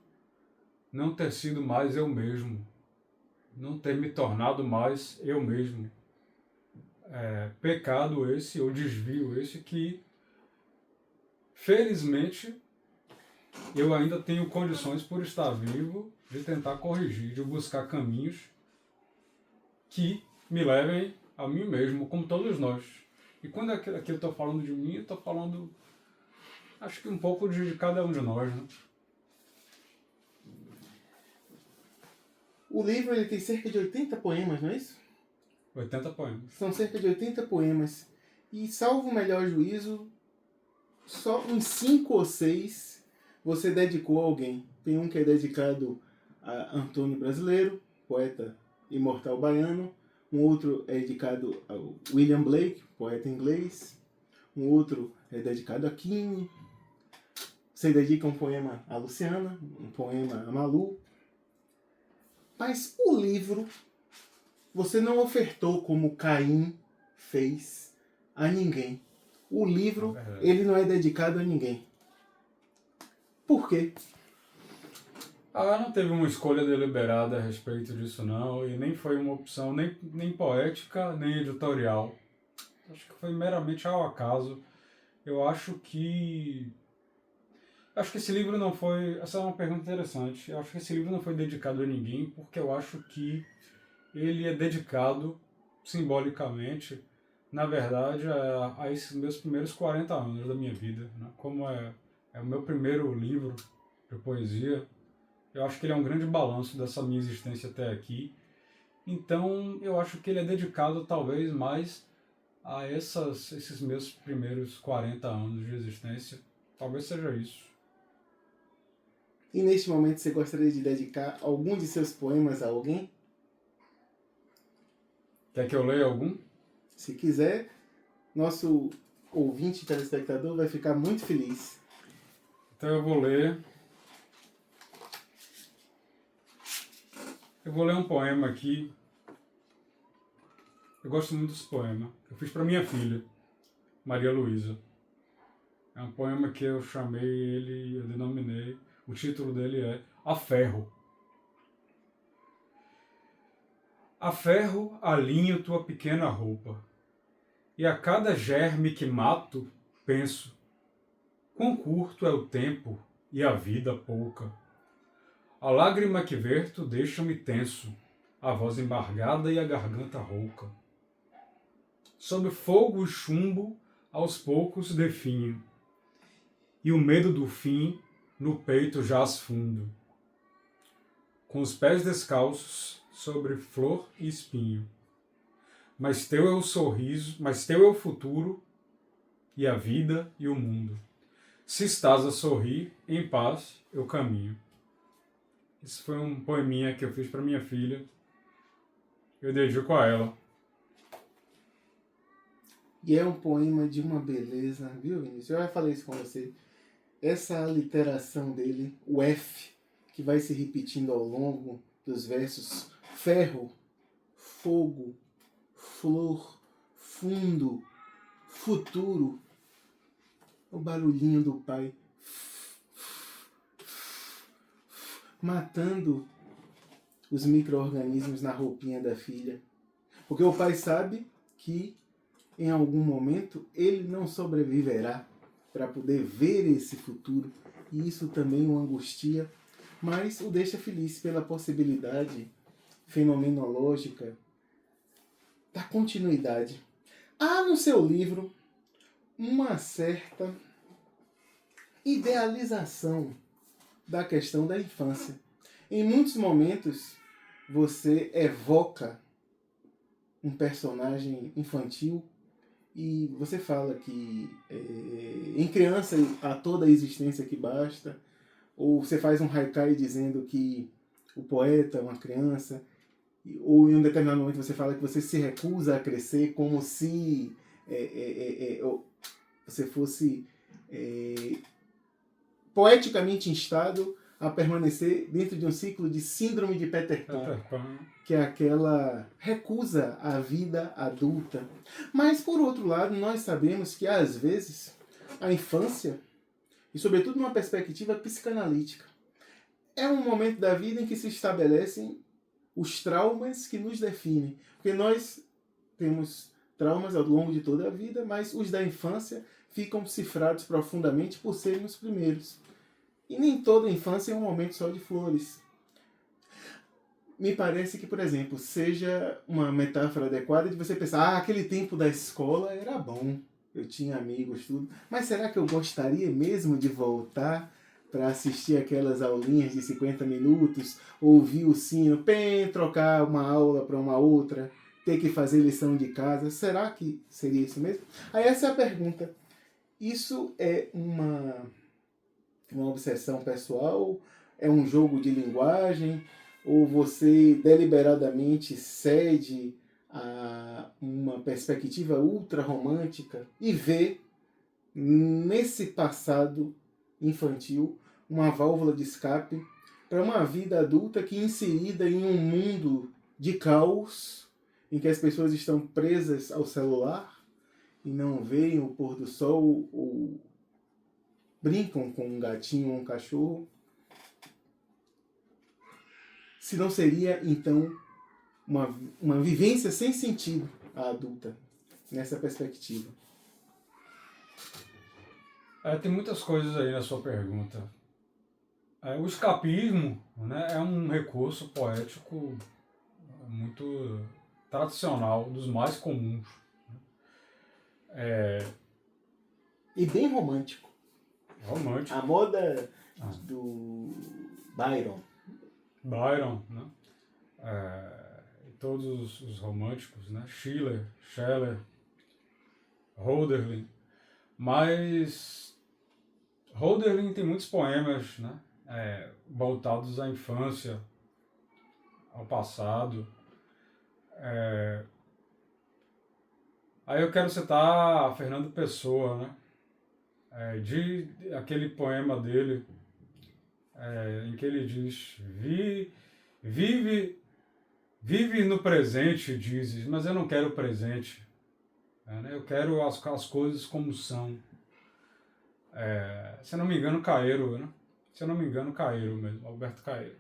não ter sido mais eu mesmo, não ter me tornado mais eu mesmo. Pecado esse, ou desvio esse, que felizmente eu ainda tenho condições, por estar vivo, de tentar corrigir, de buscar caminhos que me levem a mim mesmo, como todos nós. E quando aqui eu estou falando de mim, eu estou falando, acho que um pouco de cada um de nós, né? O livro ele tem cerca de 80 poemas, não é isso? 80 poemas. São cerca de 80 poemas. E, salvo o melhor juízo, só uns 5 ou 6 você dedicou a alguém. Tem um que é dedicado a Antônio Brasileiro, poeta imortal baiano. Um outro é dedicado ao William Blake, poeta inglês. Um outro é dedicado a Keane. Você dedica um poema a Luciana, um poema a Malu. Mas o livro você não ofertou como Caim fez a ninguém. O livro, ele não é dedicado a ninguém. Por quê? Não teve uma escolha deliberada a respeito disso, não, e nem foi uma opção nem poética, nem editorial. Acho que foi meramente ao acaso. Eu acho que esse livro não foi... Essa é uma pergunta interessante. Eu acho que esse livro não foi dedicado a ninguém, porque eu acho que ele é dedicado, simbolicamente, na verdade, a esses meus primeiros 40 anos da minha vida, né? Como é o meu primeiro livro de poesia, eu acho que ele é um grande balanço dessa minha existência até aqui. Então, eu acho que ele é dedicado, talvez, mais a esses meus primeiros 40 anos de existência. Talvez seja isso. E neste momento você gostaria de dedicar algum de seus poemas a alguém? Quer que eu leia algum? Se quiser, nosso ouvinte telespectador vai ficar muito feliz. Então eu vou ler. Eu vou ler um poema aqui. Eu gosto muito desse poema. Eu fiz para minha filha, Maria Luísa. É um poema que eu chamei ele, eu denominei. O título dele é A Ferro. A ferro alinho tua pequena roupa, e a cada germe que mato, penso, quão curto é o tempo e a vida pouca. A lágrima que verto deixa-me tenso, a voz embargada e a garganta rouca. Sob fogo e chumbo, aos poucos definho, e o medo do fim no peito jaz fundo. Com os pés descalços, sobre flor e espinho. Mas teu é o sorriso, mas teu é o futuro, e a vida e o mundo. Se estás a sorrir, em paz eu caminho. Esse foi um poeminha que eu fiz para minha filha. Eu dedico a ela. E é um poema de uma beleza, viu, Vinícius? Eu já falei isso com você. Essa aliteração dele, o F, que vai se repetindo ao longo dos versos: ferro, fogo, flor, fundo, futuro. O barulhinho do pai matando os micro-organismos na roupinha da filha. Porque o pai sabe que em algum momento ele não sobreviverá para poder ver esse futuro. E isso também o angustia, mas o deixa feliz pela possibilidade fenomenológica da continuidade. Há no seu livro uma certa idealização da questão da infância. Em muitos momentos você evoca um personagem infantil e você fala que em criança há toda a existência que basta, ou você faz um haikai dizendo que o poeta é uma criança, ou em um determinado momento você fala que você se recusa a crescer como se você fosse poeticamente instado a permanecer dentro de um ciclo de síndrome de Peter Pan, Peter Pan. que é aquela recusa à vida adulta. Mas, por outro lado, nós sabemos que, às vezes, a infância, e sobretudo numa perspectiva psicanalítica, é um momento da vida em que se estabelecem os traumas que nos definem. Porque nós temos traumas ao longo de toda a vida, mas os da infância ficam cifrados profundamente por serem os primeiros. E nem toda infância é um momento só de flores. Me parece que, por exemplo, seja uma metáfora adequada de você pensar, aquele tempo da escola era bom, eu tinha amigos, tudo, mas será que eu gostaria mesmo de voltar para assistir aquelas aulinhas de 50 minutos, ouvir o sino, trocar uma aula para uma outra, ter que fazer lição de casa? Será que seria isso mesmo? Aí essa é a pergunta. Isso é uma obsessão pessoal? É um jogo de linguagem? Ou você deliberadamente cede a uma perspectiva ultra romântica e vê nesse passado infantil uma válvula de escape para uma vida adulta que, inserida em um mundo de caos, em que as pessoas estão presas ao celular e não veem o pôr do sol ou brincam com um gatinho ou um cachorro? Se não seria, então, uma vivência sem sentido a adulta, nessa perspectiva? Tem muitas coisas aí na sua pergunta. O escapismo, né, é um recurso poético muito tradicional, dos mais comuns. E bem romântico. Romântico. A moda do Byron, né? Todos os românticos, né? Schiller, Hölderlin. Mas Hölderlin tem muitos poemas, né? Voltados à infância, ao passado. Aí eu quero citar Fernando Pessoa, né? De aquele poema dele, em que ele diz: vive no presente, dizes, mas eu não quero o presente. Eu quero as coisas como são. Se eu não me engano, Caeiro, né? Se eu não me engano, Caeiro mesmo, Alberto Caeiro.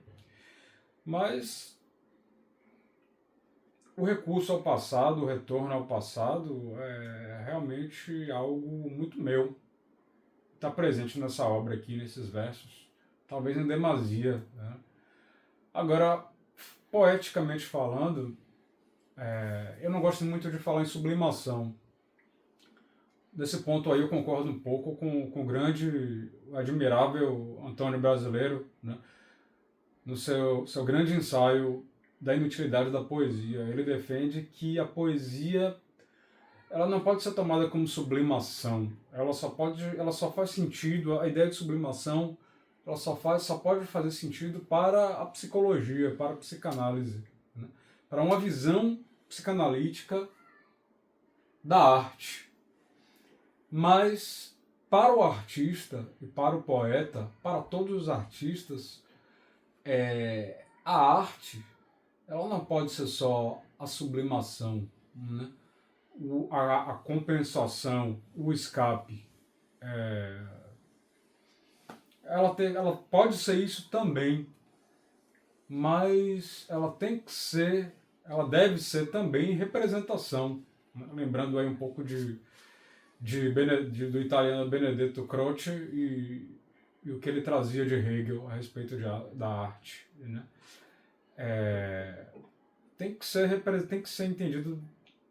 Mas o recurso ao passado, o retorno ao passado, é realmente algo muito meu. Está presente nessa obra aqui, nesses versos, talvez em demasia, né? Agora, poeticamente falando, eu não gosto muito de falar em sublimação. Desse ponto aí eu concordo um pouco com o grande, admirável Antônio Brasileiro, né? No seu grande ensaio da inutilidade da poesia. Ele defende que a poesia, ela não pode ser tomada como sublimação. Ela só faz sentido, a ideia de sublimação, ela só pode fazer sentido para a psicologia, para a psicanálise, né? Para uma visão psicanalítica da arte. Mas para o artista e para o poeta, para todos os artistas, a arte, ela não pode ser só a sublimação, né? A compensação, o escape. Ela pode ser isso também, mas ela deve ser também representação. Lembrando aí um pouco do italiano Benedetto Croce e o que ele trazia de Hegel a respeito da arte, né? Tem que ser entendido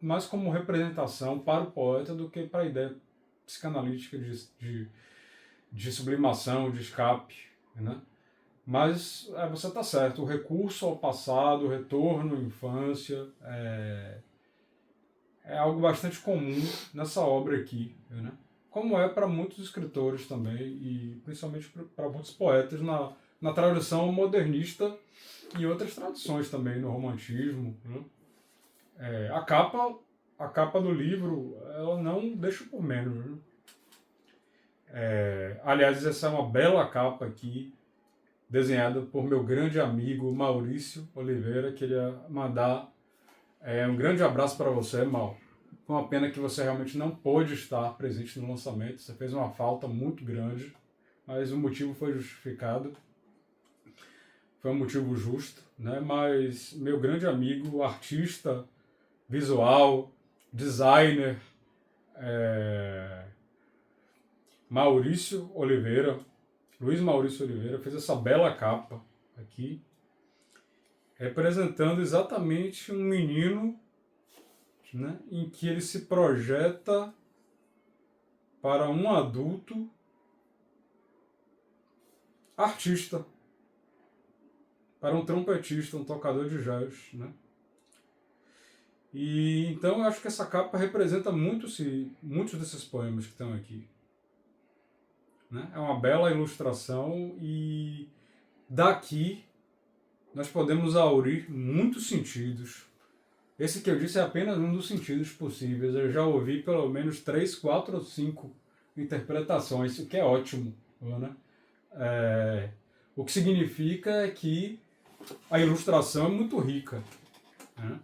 mais como representação para o poeta do que para a ideia psicanalítica de sublimação, de escape, né? Mas você está certo, o recurso ao passado, o retorno à infância, é algo bastante comum nessa obra aqui, né? Como é para muitos escritores também, e principalmente para muitos poetas na tradição modernista e outras tradições também, no romantismo, né? A capa do livro, ela não deixa por menos, né? Aliás, essa é uma bela capa aqui, desenhado por meu grande amigo Maurício Oliveira. Queria mandar um grande abraço para você, Mal. Foi uma pena que você realmente não pôde estar presente no lançamento. Você fez uma falta muito grande, mas o motivo foi justificado. Foi um motivo justo, né? Mas meu grande amigo, artista visual, designer, Maurício Oliveira, Luiz Maurício Oliveira, fez essa bela capa aqui, representando exatamente um menino, né, em que ele se projeta para um adulto artista, para um trompetista, um tocador de jazz, né? E então eu acho que essa capa representa muitos desses poemas que estão aqui, né? É uma bela ilustração e daqui nós podemos aurir muitos sentidos. Esse que eu disse é apenas um dos sentidos possíveis. Eu já ouvi pelo menos 3, 4 ou 5 interpretações, o que é ótimo, né? O que significa é que a ilustração é muito rica, né?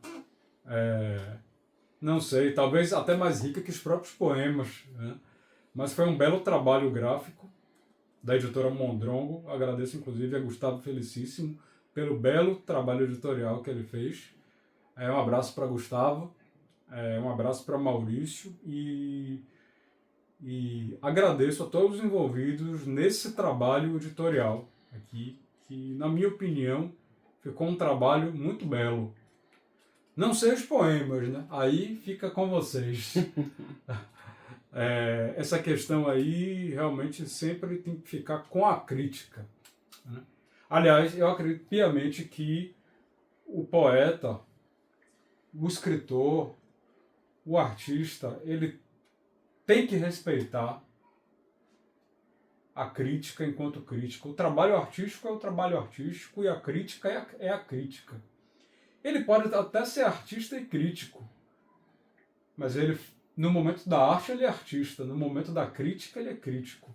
Não sei, talvez até mais rica que os próprios poemas, né? Mas foi um belo trabalho gráfico da editora Mondrongo. Agradeço inclusive a Gustavo Felicíssimo pelo belo trabalho editorial que ele fez. Um abraço para Gustavo, um abraço para Maurício e agradeço a todos os envolvidos nesse trabalho editorial aqui, que na minha opinião ficou um trabalho muito belo. Não sei os poemas, né? Aí fica com vocês. Essa questão aí realmente sempre tem que ficar com a crítica, né? Aliás, eu acredito piamente que o poeta, o escritor, o artista, ele tem que respeitar a crítica enquanto crítica. O trabalho artístico é o trabalho artístico e a crítica é a crítica. Ele pode até ser artista e crítico, mas ele, no momento da arte ele é artista, no momento da crítica ele é crítico.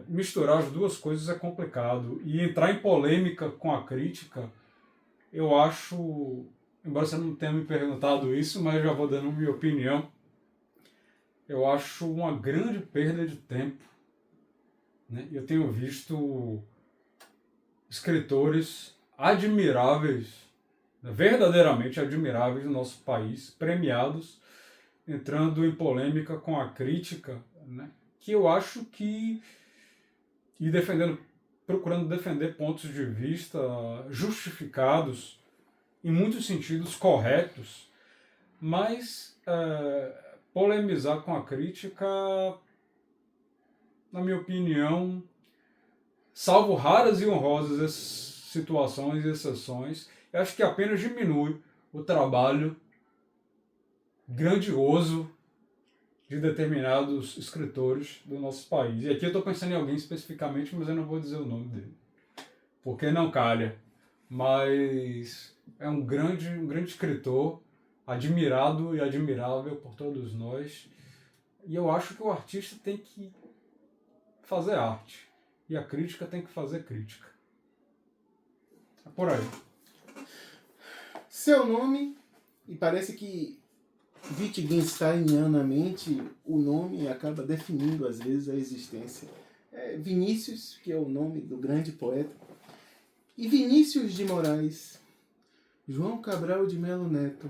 Misturar as duas coisas é complicado. E entrar em polêmica com a crítica, eu acho, embora você não tenha me perguntado isso, mas já vou dando minha opinião, eu acho uma grande perda de tempo, né? Eu tenho visto escritores admiráveis, verdadeiramente admiráveis no nosso país, premiados, entrando em polêmica com a crítica, né? Que eu acho que, procurando defender pontos de vista justificados, em muitos sentidos corretos, mas polemizar com a crítica, na minha opinião, salvo raras e honrosas situações e exceções, eu acho que apenas diminui o trabalho grandioso de determinados escritores do nosso país. E aqui eu estou pensando em alguém especificamente, mas eu não vou dizer o nome dele, porque não calha. Mas é um grande escritor, admirado e admirável por todos nós. E eu acho que o artista tem que fazer arte e a crítica tem que fazer crítica. É por aí. Seu nome, e parece que Wittgensteinianamente o nome acaba definindo às vezes a existência. Vinícius, que é o nome do grande poeta, e Vinícius de Moraes, João Cabral de Melo Neto.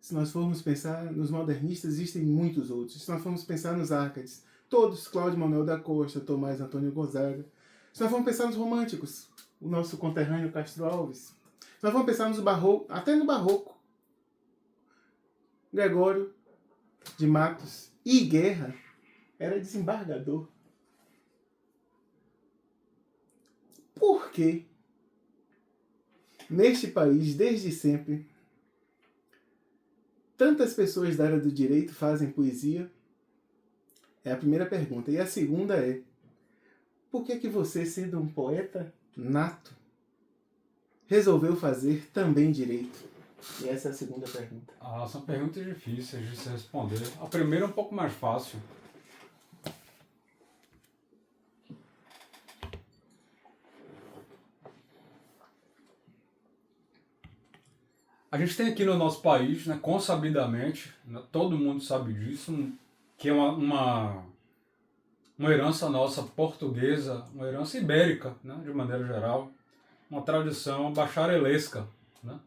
Se nós formos pensar nos modernistas, existem muitos outros. Se nós formos pensar nos Árcades, todos, Cláudio Manuel da Costa, Tomás Antônio Gonzaga. Se nós formos pensar nos românticos, o nosso conterrâneo Castro Alves. Se nós formos pensar nos barroco, até no barroco, Gregório de Matos e Guerra era desembargador. Por que neste país, desde sempre, tantas pessoas da área do direito fazem poesia? É a primeira pergunta. E a segunda é: por que você, sendo um poeta nato, resolveu fazer também direito? E essa é a segunda pergunta. São perguntas difíceis de se responder. A primeira é um pouco mais fácil. A gente tem aqui no nosso país, né, consabidamente, né, todo mundo sabe disso, que é uma herança nossa portuguesa, uma herança ibérica, né, de maneira geral, uma tradição bacharelesca, né?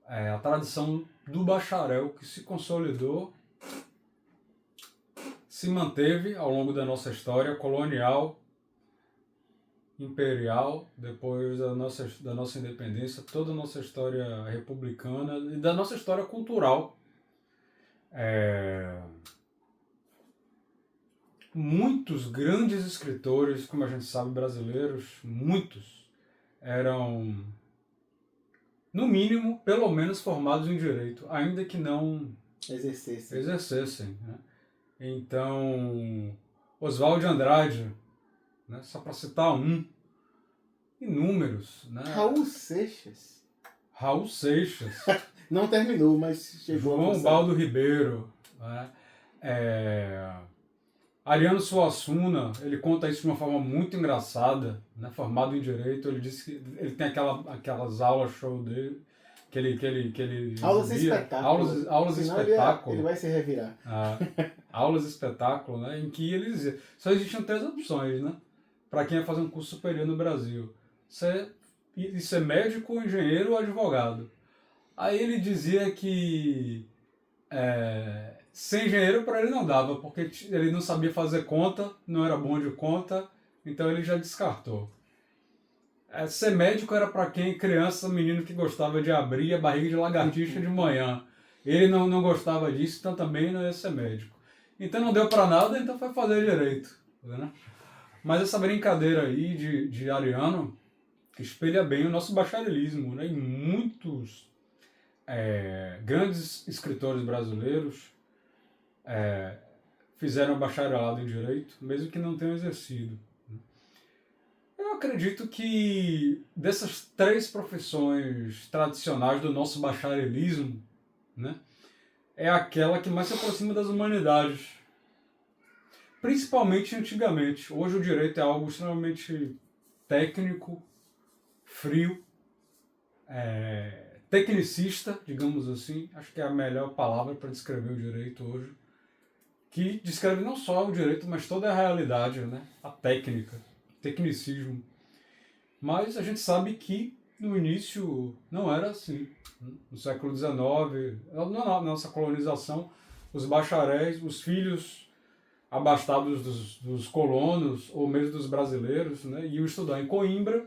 A tradição do bacharel que se consolidou, se manteve ao longo da nossa história colonial, imperial, depois da nossa independência, toda a nossa história republicana e da nossa história cultural. Muitos grandes escritores, como a gente sabe, brasileiros, muitos, eram, no mínimo, pelo menos formados em direito, ainda que não exercessem, né? Então, Oswald de Andrade, né, só para citar inúmeros. Né? Raul Seixas. Não terminou, mas chegou João a passar. Baldo Ribeiro. Né? Ariano Suassuna, ele conta isso de uma forma muito engraçada, né? Formado em Direito, ele disse que ele tem aquelas aulas show dele, que ele aulas exibia, espetáculo. aulas Senão espetáculo. Ele vai se revirar. Aulas espetáculo, né? Em que ele dizia, só existiam 3 opções, né? Para quem ia fazer um curso superior no Brasil. Ser médico, engenheiro ou advogado. Aí ele dizia que ser engenheiro para ele não dava, porque ele não sabia fazer conta, não era bom de conta, então ele já descartou. Ser médico era para quem, criança, menino que gostava de abrir a barriga de lagartixa de manhã. Ele não gostava disso, então também não ia ser médico. Então não deu para nada, então foi fazer direito. Né? Mas essa brincadeira aí de Ariano espelha bem o nosso bacharelismo. Né? E muitos grandes escritores brasileiros fizeram bacharelado em Direito, mesmo que não tenham exercido. Eu acredito que dessas 3 profissões tradicionais do nosso bacharelismo, né, é aquela que mais se aproxima das humanidades. Principalmente antigamente. Hoje o direito é algo extremamente técnico, frio, tecnicista, digamos assim. Acho que é a melhor palavra para descrever o direito hoje. Que descreve não só o direito, mas toda a realidade, né? A técnica, tecnicismo. Mas a gente sabe que no início não era assim. No século XIX, na nossa colonização, os bacharéis, os filhos abastados dos colonos ou mesmo dos brasileiros, né, iam estudar em Coimbra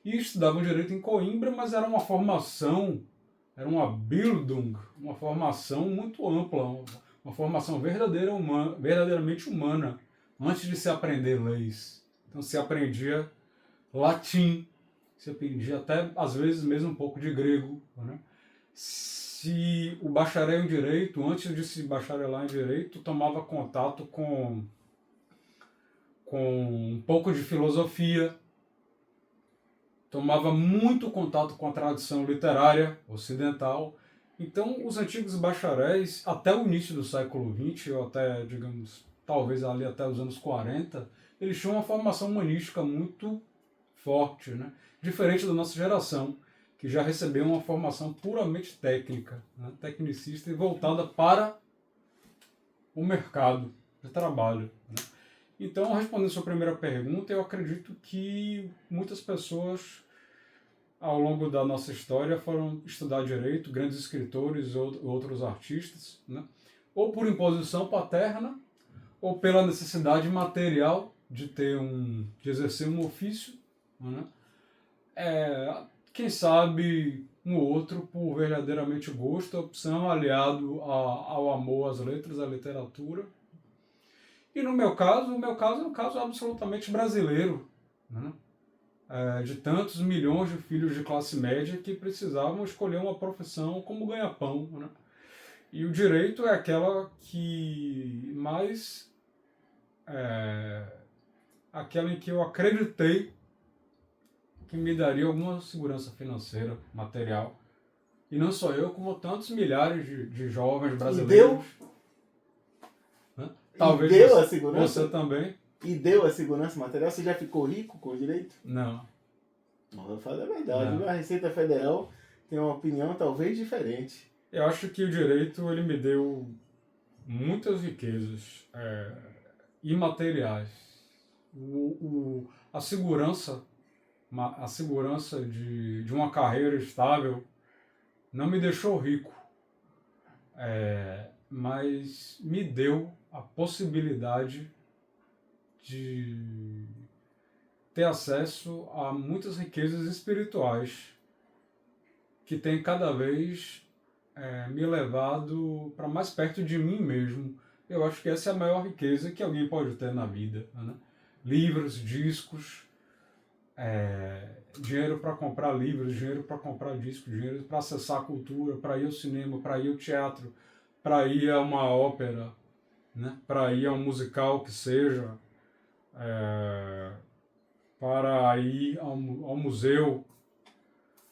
e estudavam direito em Coimbra, mas era uma formação, era uma Bildung, uma formação muito ampla, uma formação verdadeiramente humana, antes de se aprender leis. Então se aprendia latim, se aprendia até, às vezes, mesmo um pouco de grego. Né? Se o bacharel em Direito, antes de se bacharelar em Direito, tomava contato com um pouco de filosofia, tomava muito contato com a tradição literária ocidental. Então, os antigos bacharéis, até o início do século XX, ou até, digamos, talvez ali até os anos 40, eles tinham uma formação humanística muito forte, né? Diferente da nossa geração, que já recebeu uma formação puramente técnica, né? Tecnicista e voltada para o mercado de trabalho. Né? Então, respondendo a sua primeira pergunta, eu acredito que muitas pessoas, ao longo da nossa história, foram estudar direito, grandes escritores ou outros artistas, né? Ou por imposição paterna, ou pela necessidade material de exercer um ofício, né? Quem sabe um outro por verdadeiramente gosto, opção, aliado ao amor às letras, à literatura. E no meu caso, é um caso absolutamente brasileiro, né? De tantos milhões de filhos de classe média que precisavam escolher uma profissão como ganha-pão. Né? E o direito é aquela que mais... aquela em que eu acreditei que me daria alguma segurança financeira, material. E não só eu, como tantos milhares de jovens brasileiros. E deu? Né? Talvez e deu a segurança? Você também. E deu a segurança material? Você já ficou rico com o direito? Não. Não, eu falo a verdade. Não. A Receita Federal tem uma opinião talvez diferente. Eu acho que o direito ele me deu muitas riquezas imateriais. A segurança, a segurança de uma carreira estável não me deixou rico, mas me deu a possibilidade de ter acesso a muitas riquezas espirituais que têm cada vez me levado para mais perto de mim mesmo. Eu acho que essa é a maior riqueza que alguém pode ter na vida, né? Livros, discos, dinheiro para comprar livros, dinheiro para comprar discos, dinheiro para acessar a cultura, para ir ao cinema, para ir ao teatro, para ir a uma ópera, né? Para ir a um musical que seja, para ir ao museu,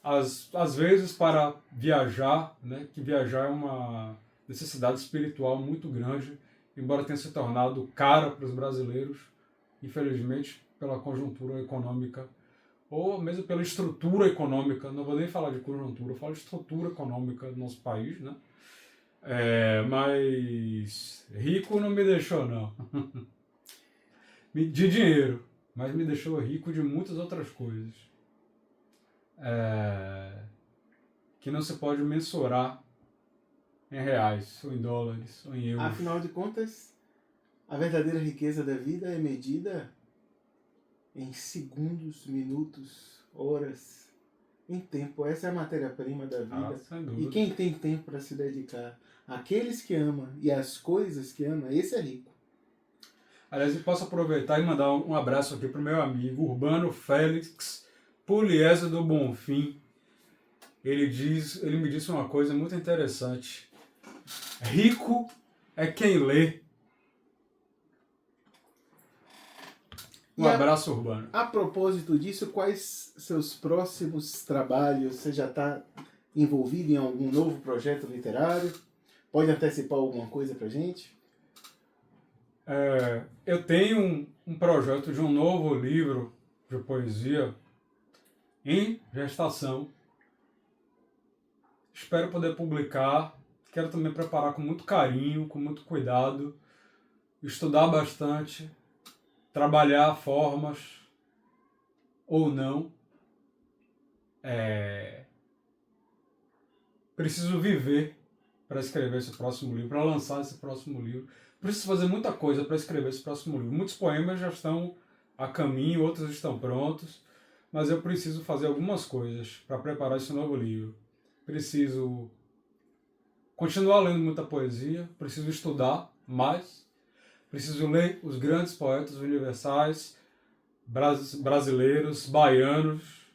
às vezes para viajar, né? Que viajar é uma necessidade espiritual muito grande, embora tenha se tornado cara para os brasileiros, infelizmente, pela conjuntura econômica, ou mesmo pela estrutura econômica, não vou nem falar de conjuntura, eu falo de estrutura econômica do nosso país, né? Mas rico não me deixou, não. De dinheiro, mas me deixou rico de muitas outras coisas. Que não se pode mensurar em reais, ou em dólares, ou em euros. Afinal de contas, a verdadeira riqueza da vida é medida em segundos, minutos, horas, em tempo. Essa é a matéria-prima da vida. Sem dúvida. E quem tem tempo para se dedicar àqueles que ama e às coisas que ama, esse é rico. Aliás, eu posso aproveitar e mandar um abraço aqui para o meu amigo Urbano Félix Pugliese do Bonfim. Ele me disse uma coisa muito interessante. Rico é quem lê. Abraço, Urbano. A propósito disso, quais seus próximos trabalhos? Você já está envolvido em algum novo projeto literário? Pode antecipar alguma coisa pra gente? Eu tenho um projeto de um novo livro de poesia em gestação. Espero poder publicar. Quero também preparar com muito carinho, com muito cuidado, estudar bastante, trabalhar formas ou não. Preciso viver para escrever esse próximo livro, para lançar esse próximo livro. Preciso fazer muita coisa para escrever esse próximo livro. Muitos poemas já estão a caminho, outros estão prontos, mas eu preciso fazer algumas coisas para preparar esse novo livro. Preciso continuar lendo muita poesia, preciso estudar mais, preciso ler os grandes poetas universais, brasileiros, baianos.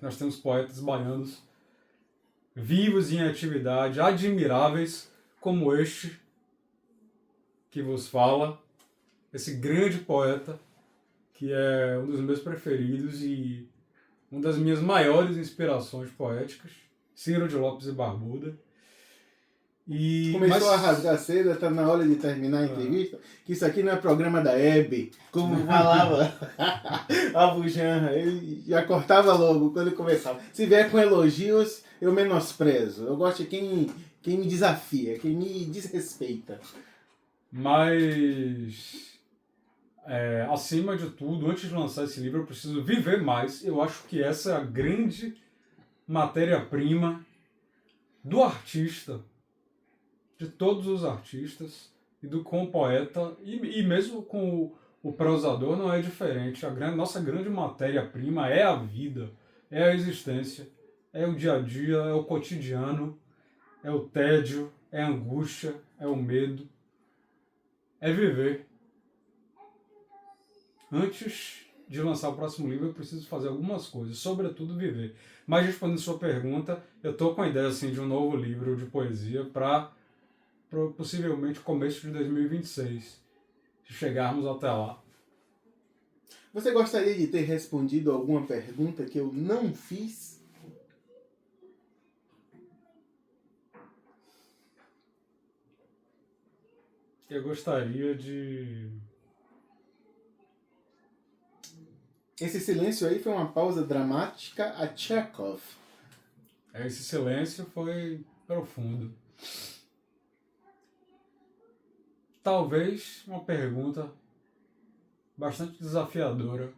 Nós temos poetas baianos vivos e em atividade, admiráveis, como este que vos fala, esse grande poeta, que é um dos meus preferidos e uma das minhas maiores inspirações poéticas, Ciro de Lopes e Barbuda. Começou a rasgar cedo, está na hora de terminar a entrevista, que isso aqui não é programa da Hebe, como falava a Bujanra, ele já cortava logo quando ele começava. Se vier com elogios, eu menosprezo. Eu gosto de quem me desafia, quem me desrespeita. Mas, acima de tudo, antes de lançar esse livro, eu preciso viver mais. Eu acho que essa é a grande matéria-prima do artista, de todos os artistas, e com o poeta, e mesmo com o prosador não é diferente. Nossa grande matéria-prima é a vida, é a existência, é o dia a dia, é o cotidiano, é o tédio, é a angústia, é o medo. É viver. Antes de lançar o próximo livro, eu preciso fazer algumas coisas, sobretudo viver. Mas respondendo a sua pergunta, eu estou com a ideia assim, de um novo livro de poesia para possivelmente começo de 2026, se chegarmos até lá. Você gostaria de ter respondido alguma pergunta que eu não fiz? Eu gostaria de... Esse silêncio aí foi uma pausa dramática a Chekhov. Esse silêncio foi profundo. Talvez uma pergunta bastante desafiadora.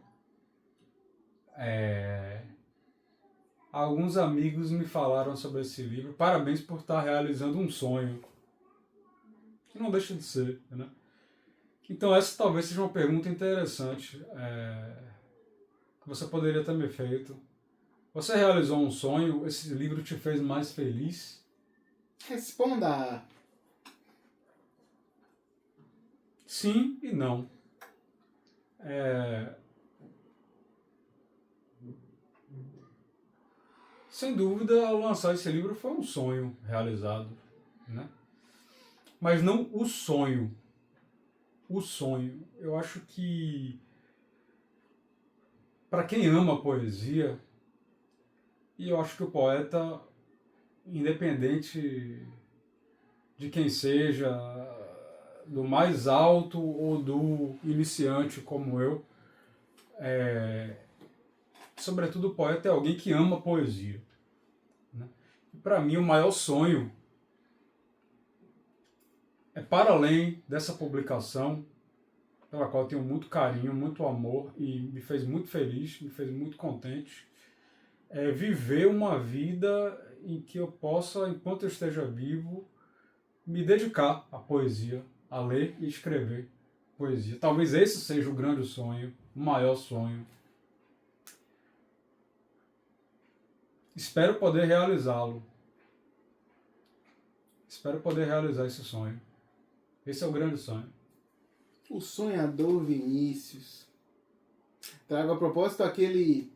Alguns amigos me falaram sobre esse livro. Parabéns por estar realizando um sonho. Que não deixa de ser, né? Então essa talvez seja uma pergunta interessante que você poderia ter me feito. Você realizou um sonho? Esse livro te fez mais feliz? Responda. Sim e não. Sem dúvida, ao lançar esse livro foi um sonho realizado, né? Mas não o sonho. O sonho. Eu acho que para quem ama a poesia, e eu acho que o poeta, independente de quem seja, do mais alto ou do iniciante como eu, sobretudo o poeta é alguém que ama a poesia, né? E para mim o maior sonho é, para além dessa publicação, pela qual eu tenho muito carinho, muito amor e me fez muito feliz, me fez muito contente, é viver uma vida em que eu possa, enquanto eu esteja vivo, me dedicar à poesia, a ler e escrever poesia. Talvez esse seja o grande sonho, o maior sonho. Espero poder realizá-lo. Espero poder realizar esse sonho. Esse é o grande sonho. O sonhador Vinícius. Trago a propósito aquele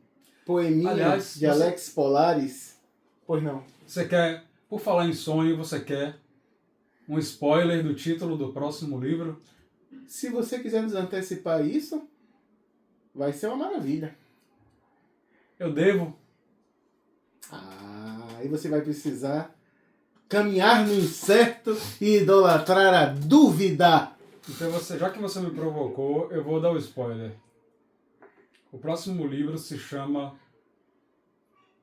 poeminha, aliás, de Alex Polares. Pois não. Você quer, por falar em sonho, você quer um spoiler do título do próximo livro? Se você quiser nos antecipar isso, vai ser uma maravilha. Eu devo. Aí você vai precisar caminhar no incerto e idolatrar a dúvida. Então, já que você me provocou, eu vou dar o spoiler. O próximo livro se chama...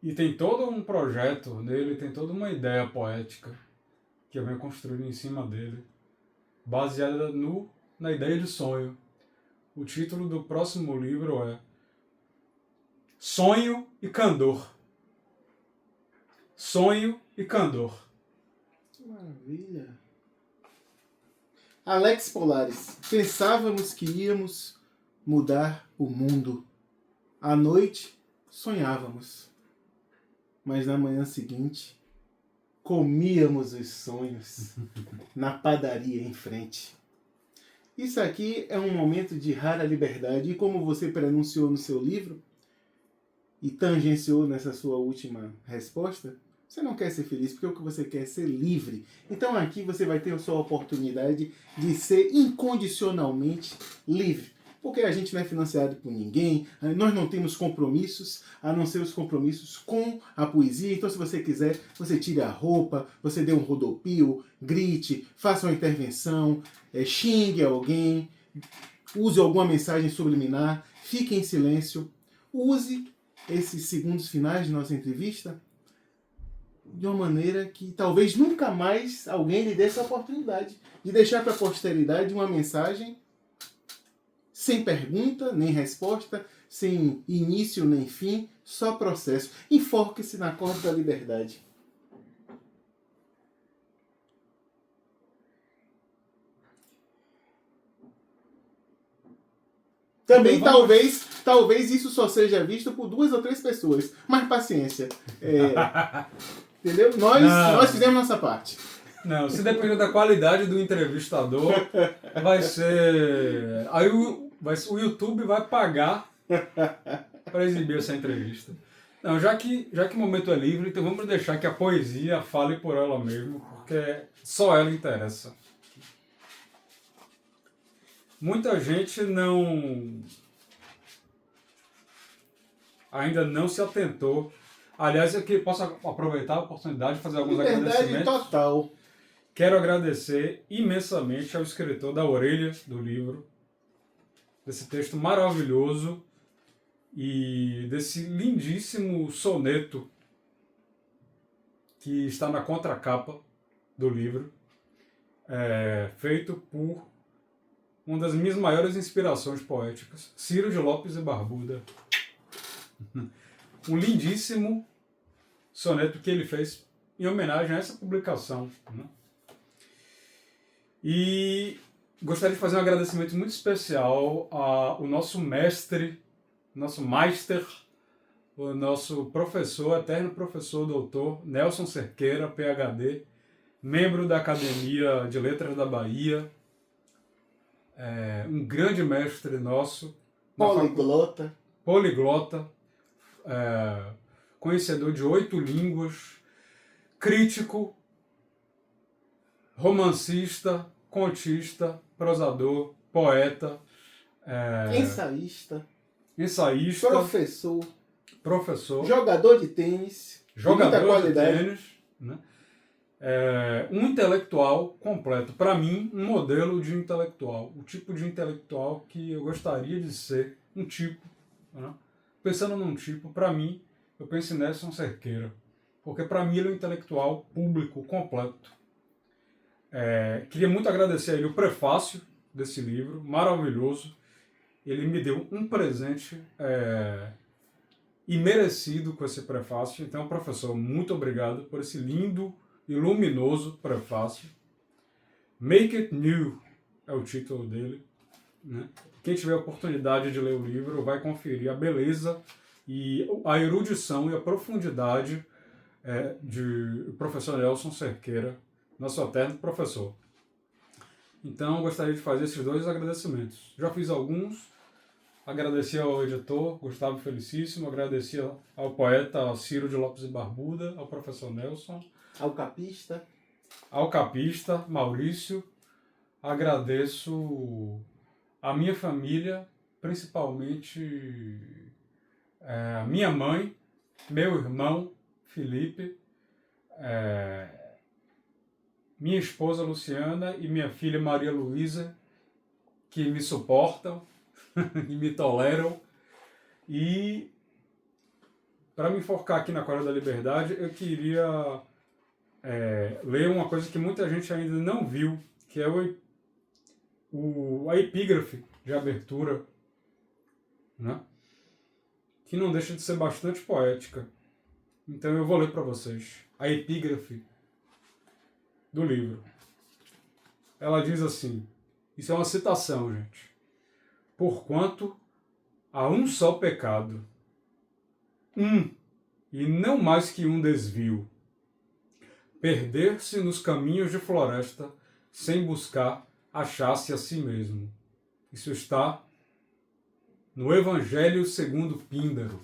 E tem todo um projeto nele, tem toda uma ideia poética que eu venho construindo em cima dele, baseada na ideia de sonho. O título do próximo livro é Sonho e Candor. Sonho e Candor. Maravilha. Alex Polares. Pensávamos que íamos mudar o mundo. À noite, sonhávamos. Mas na manhã seguinte, comíamos os sonhos na padaria em frente. Isso aqui é um momento de rara liberdade. E como você pronunciou no seu livro, e tangenciou nessa sua última resposta, você não quer ser feliz porque o que você quer é ser livre. Então aqui você vai ter a sua oportunidade de ser incondicionalmente livre. Porque a gente não é financiado por ninguém, nós não temos compromissos, a não ser os compromissos com a poesia. Então se você quiser, você tire a roupa, você dê um rodopio, grite, faça uma intervenção, xingue alguém, use alguma mensagem subliminar, fique em silêncio, use esses segundos finais de nossa entrevista de uma maneira que talvez nunca mais alguém lhe dê essa oportunidade de deixar para a posteridade uma mensagem sem pergunta nem resposta, sem início nem fim, só processo. Enfoque-se na corda da liberdade. Também talvez isso só seja visto por 2 ou 3 pessoas. Mas paciência. Entendeu? Nós fizemos nossa parte. Não, se depender da qualidade do entrevistador, vai ser... Aí o YouTube vai pagar para exibir essa entrevista. Não, já que o momento é livre, então vamos deixar que a poesia fale por ela mesma, porque só ela interessa. Muita gente ainda não se atentou. Aliás, eu posso aproveitar a oportunidade de fazer alguns agradecimentos. Liberdade total. Quero agradecer imensamente ao escritor da orelha do livro, desse texto maravilhoso e desse lindíssimo soneto que está na contracapa do livro, feito por uma das minhas maiores inspirações poéticas, Ciro de Lopes e Barbuda. Um lindíssimo soneto que ele fez em homenagem a essa publicação, né? E gostaria de fazer um agradecimento muito especial ao nosso mestre, nosso Meister, o nosso professor, eterno professor doutor Nelson Cerqueira, PhD, membro da Academia de Letras da Bahia, um grande mestre nosso. Poliglota, conhecedor de 8 línguas, crítico, romancista, contista, prosador, poeta, ensaísta, professor, jogador de tênis, jogador de tênis, né? Um intelectual completo. Para mim, um modelo de intelectual. O tipo de intelectual que eu gostaria de ser, um tipo. Né? Pensando num tipo, para mim, eu penso em Nelson Cerqueira. Porque para mim ele é um intelectual público completo. Queria muito agradecer a ele o prefácio desse livro, maravilhoso. Ele me deu um presente imerecido com esse prefácio. Então, professor, muito obrigado por esse lindo e luminoso prefácio. Make It New é o título dele, né? Quem tiver a oportunidade de ler o livro vai conferir a beleza e a erudição e a profundidade de professor Nelson Cerqueira, nosso eterno professor. Então, eu gostaria de fazer esses 2 agradecimentos. Já fiz alguns. Agradeci ao editor Gustavo Felicíssimo, agradeci ao poeta Ciro de Lopes e Barbuda, ao professor Nelson, ao capista Maurício. Agradeço a minha família, principalmente a minha mãe, meu irmão Felipe, minha esposa Luciana e minha filha Maria Luísa, que me suportam e me toleram. E para me enfocar aqui na Coreia da Liberdade, eu queria ler uma coisa que muita gente ainda não viu, que é a epígrafe de abertura, né? Que não deixa de ser bastante poética. Então eu vou ler para vocês a epígrafe do livro. Ela diz assim, isso é uma citação, gente. Porquanto há um só pecado, e não mais que um desvio, perder-se nos caminhos de floresta sem buscar achar-se a si mesmo. Isso está no Evangelho segundo Píndaro.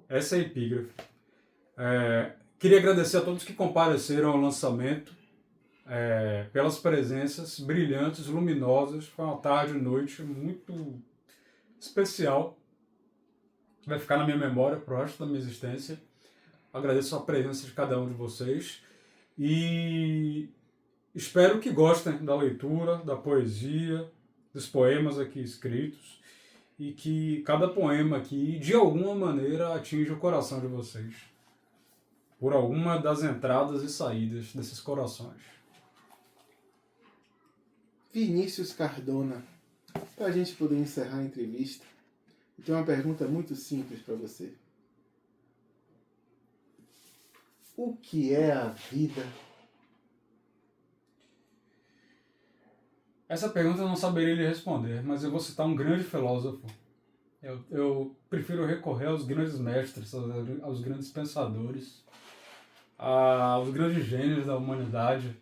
Essa é a epígrafe. Queria agradecer a todos que compareceram ao lançamento, pelas presenças brilhantes, luminosas. Foi uma tarde e noite muito especial. Vai ficar na minha memória pro resto da minha existência. Agradeço a presença de cada um de vocês e espero que gostem da leitura, da poesia, dos poemas aqui escritos e que cada poema aqui, de alguma maneira, atinja o coração de vocês, por alguma das entradas e saídas desses corações. Vinícius Cardona, para a gente poder encerrar a entrevista, eu tenho uma pergunta muito simples para você. O que é a vida? Essa pergunta eu não saberia lhe responder, mas eu vou citar um grande filósofo. Eu prefiro recorrer aos grandes mestres, aos grandes pensadores, aos grandes gênios da humanidade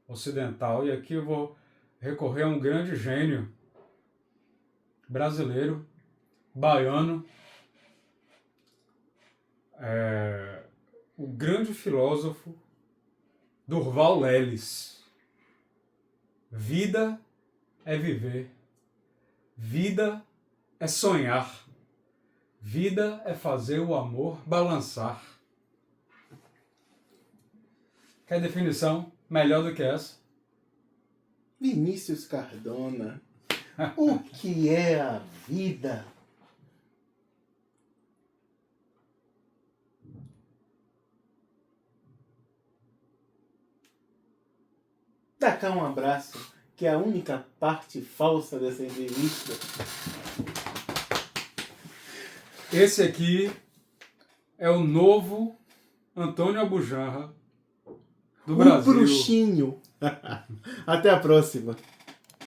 ocidental. E aqui eu vou recorrer a um grande gênio brasileiro, baiano, o grande filósofo Durval Lelis. Vida é viver, vida é sonhar, vida é fazer o amor balançar. Quer definição melhor do que essa? Vinícius Cardona, o que é a vida? tacar um abraço, que é a única parte falsa dessa entrevista. Esse aqui é o novo Antônio Abujanra do O Brasil. bruxinho. Até a próxima.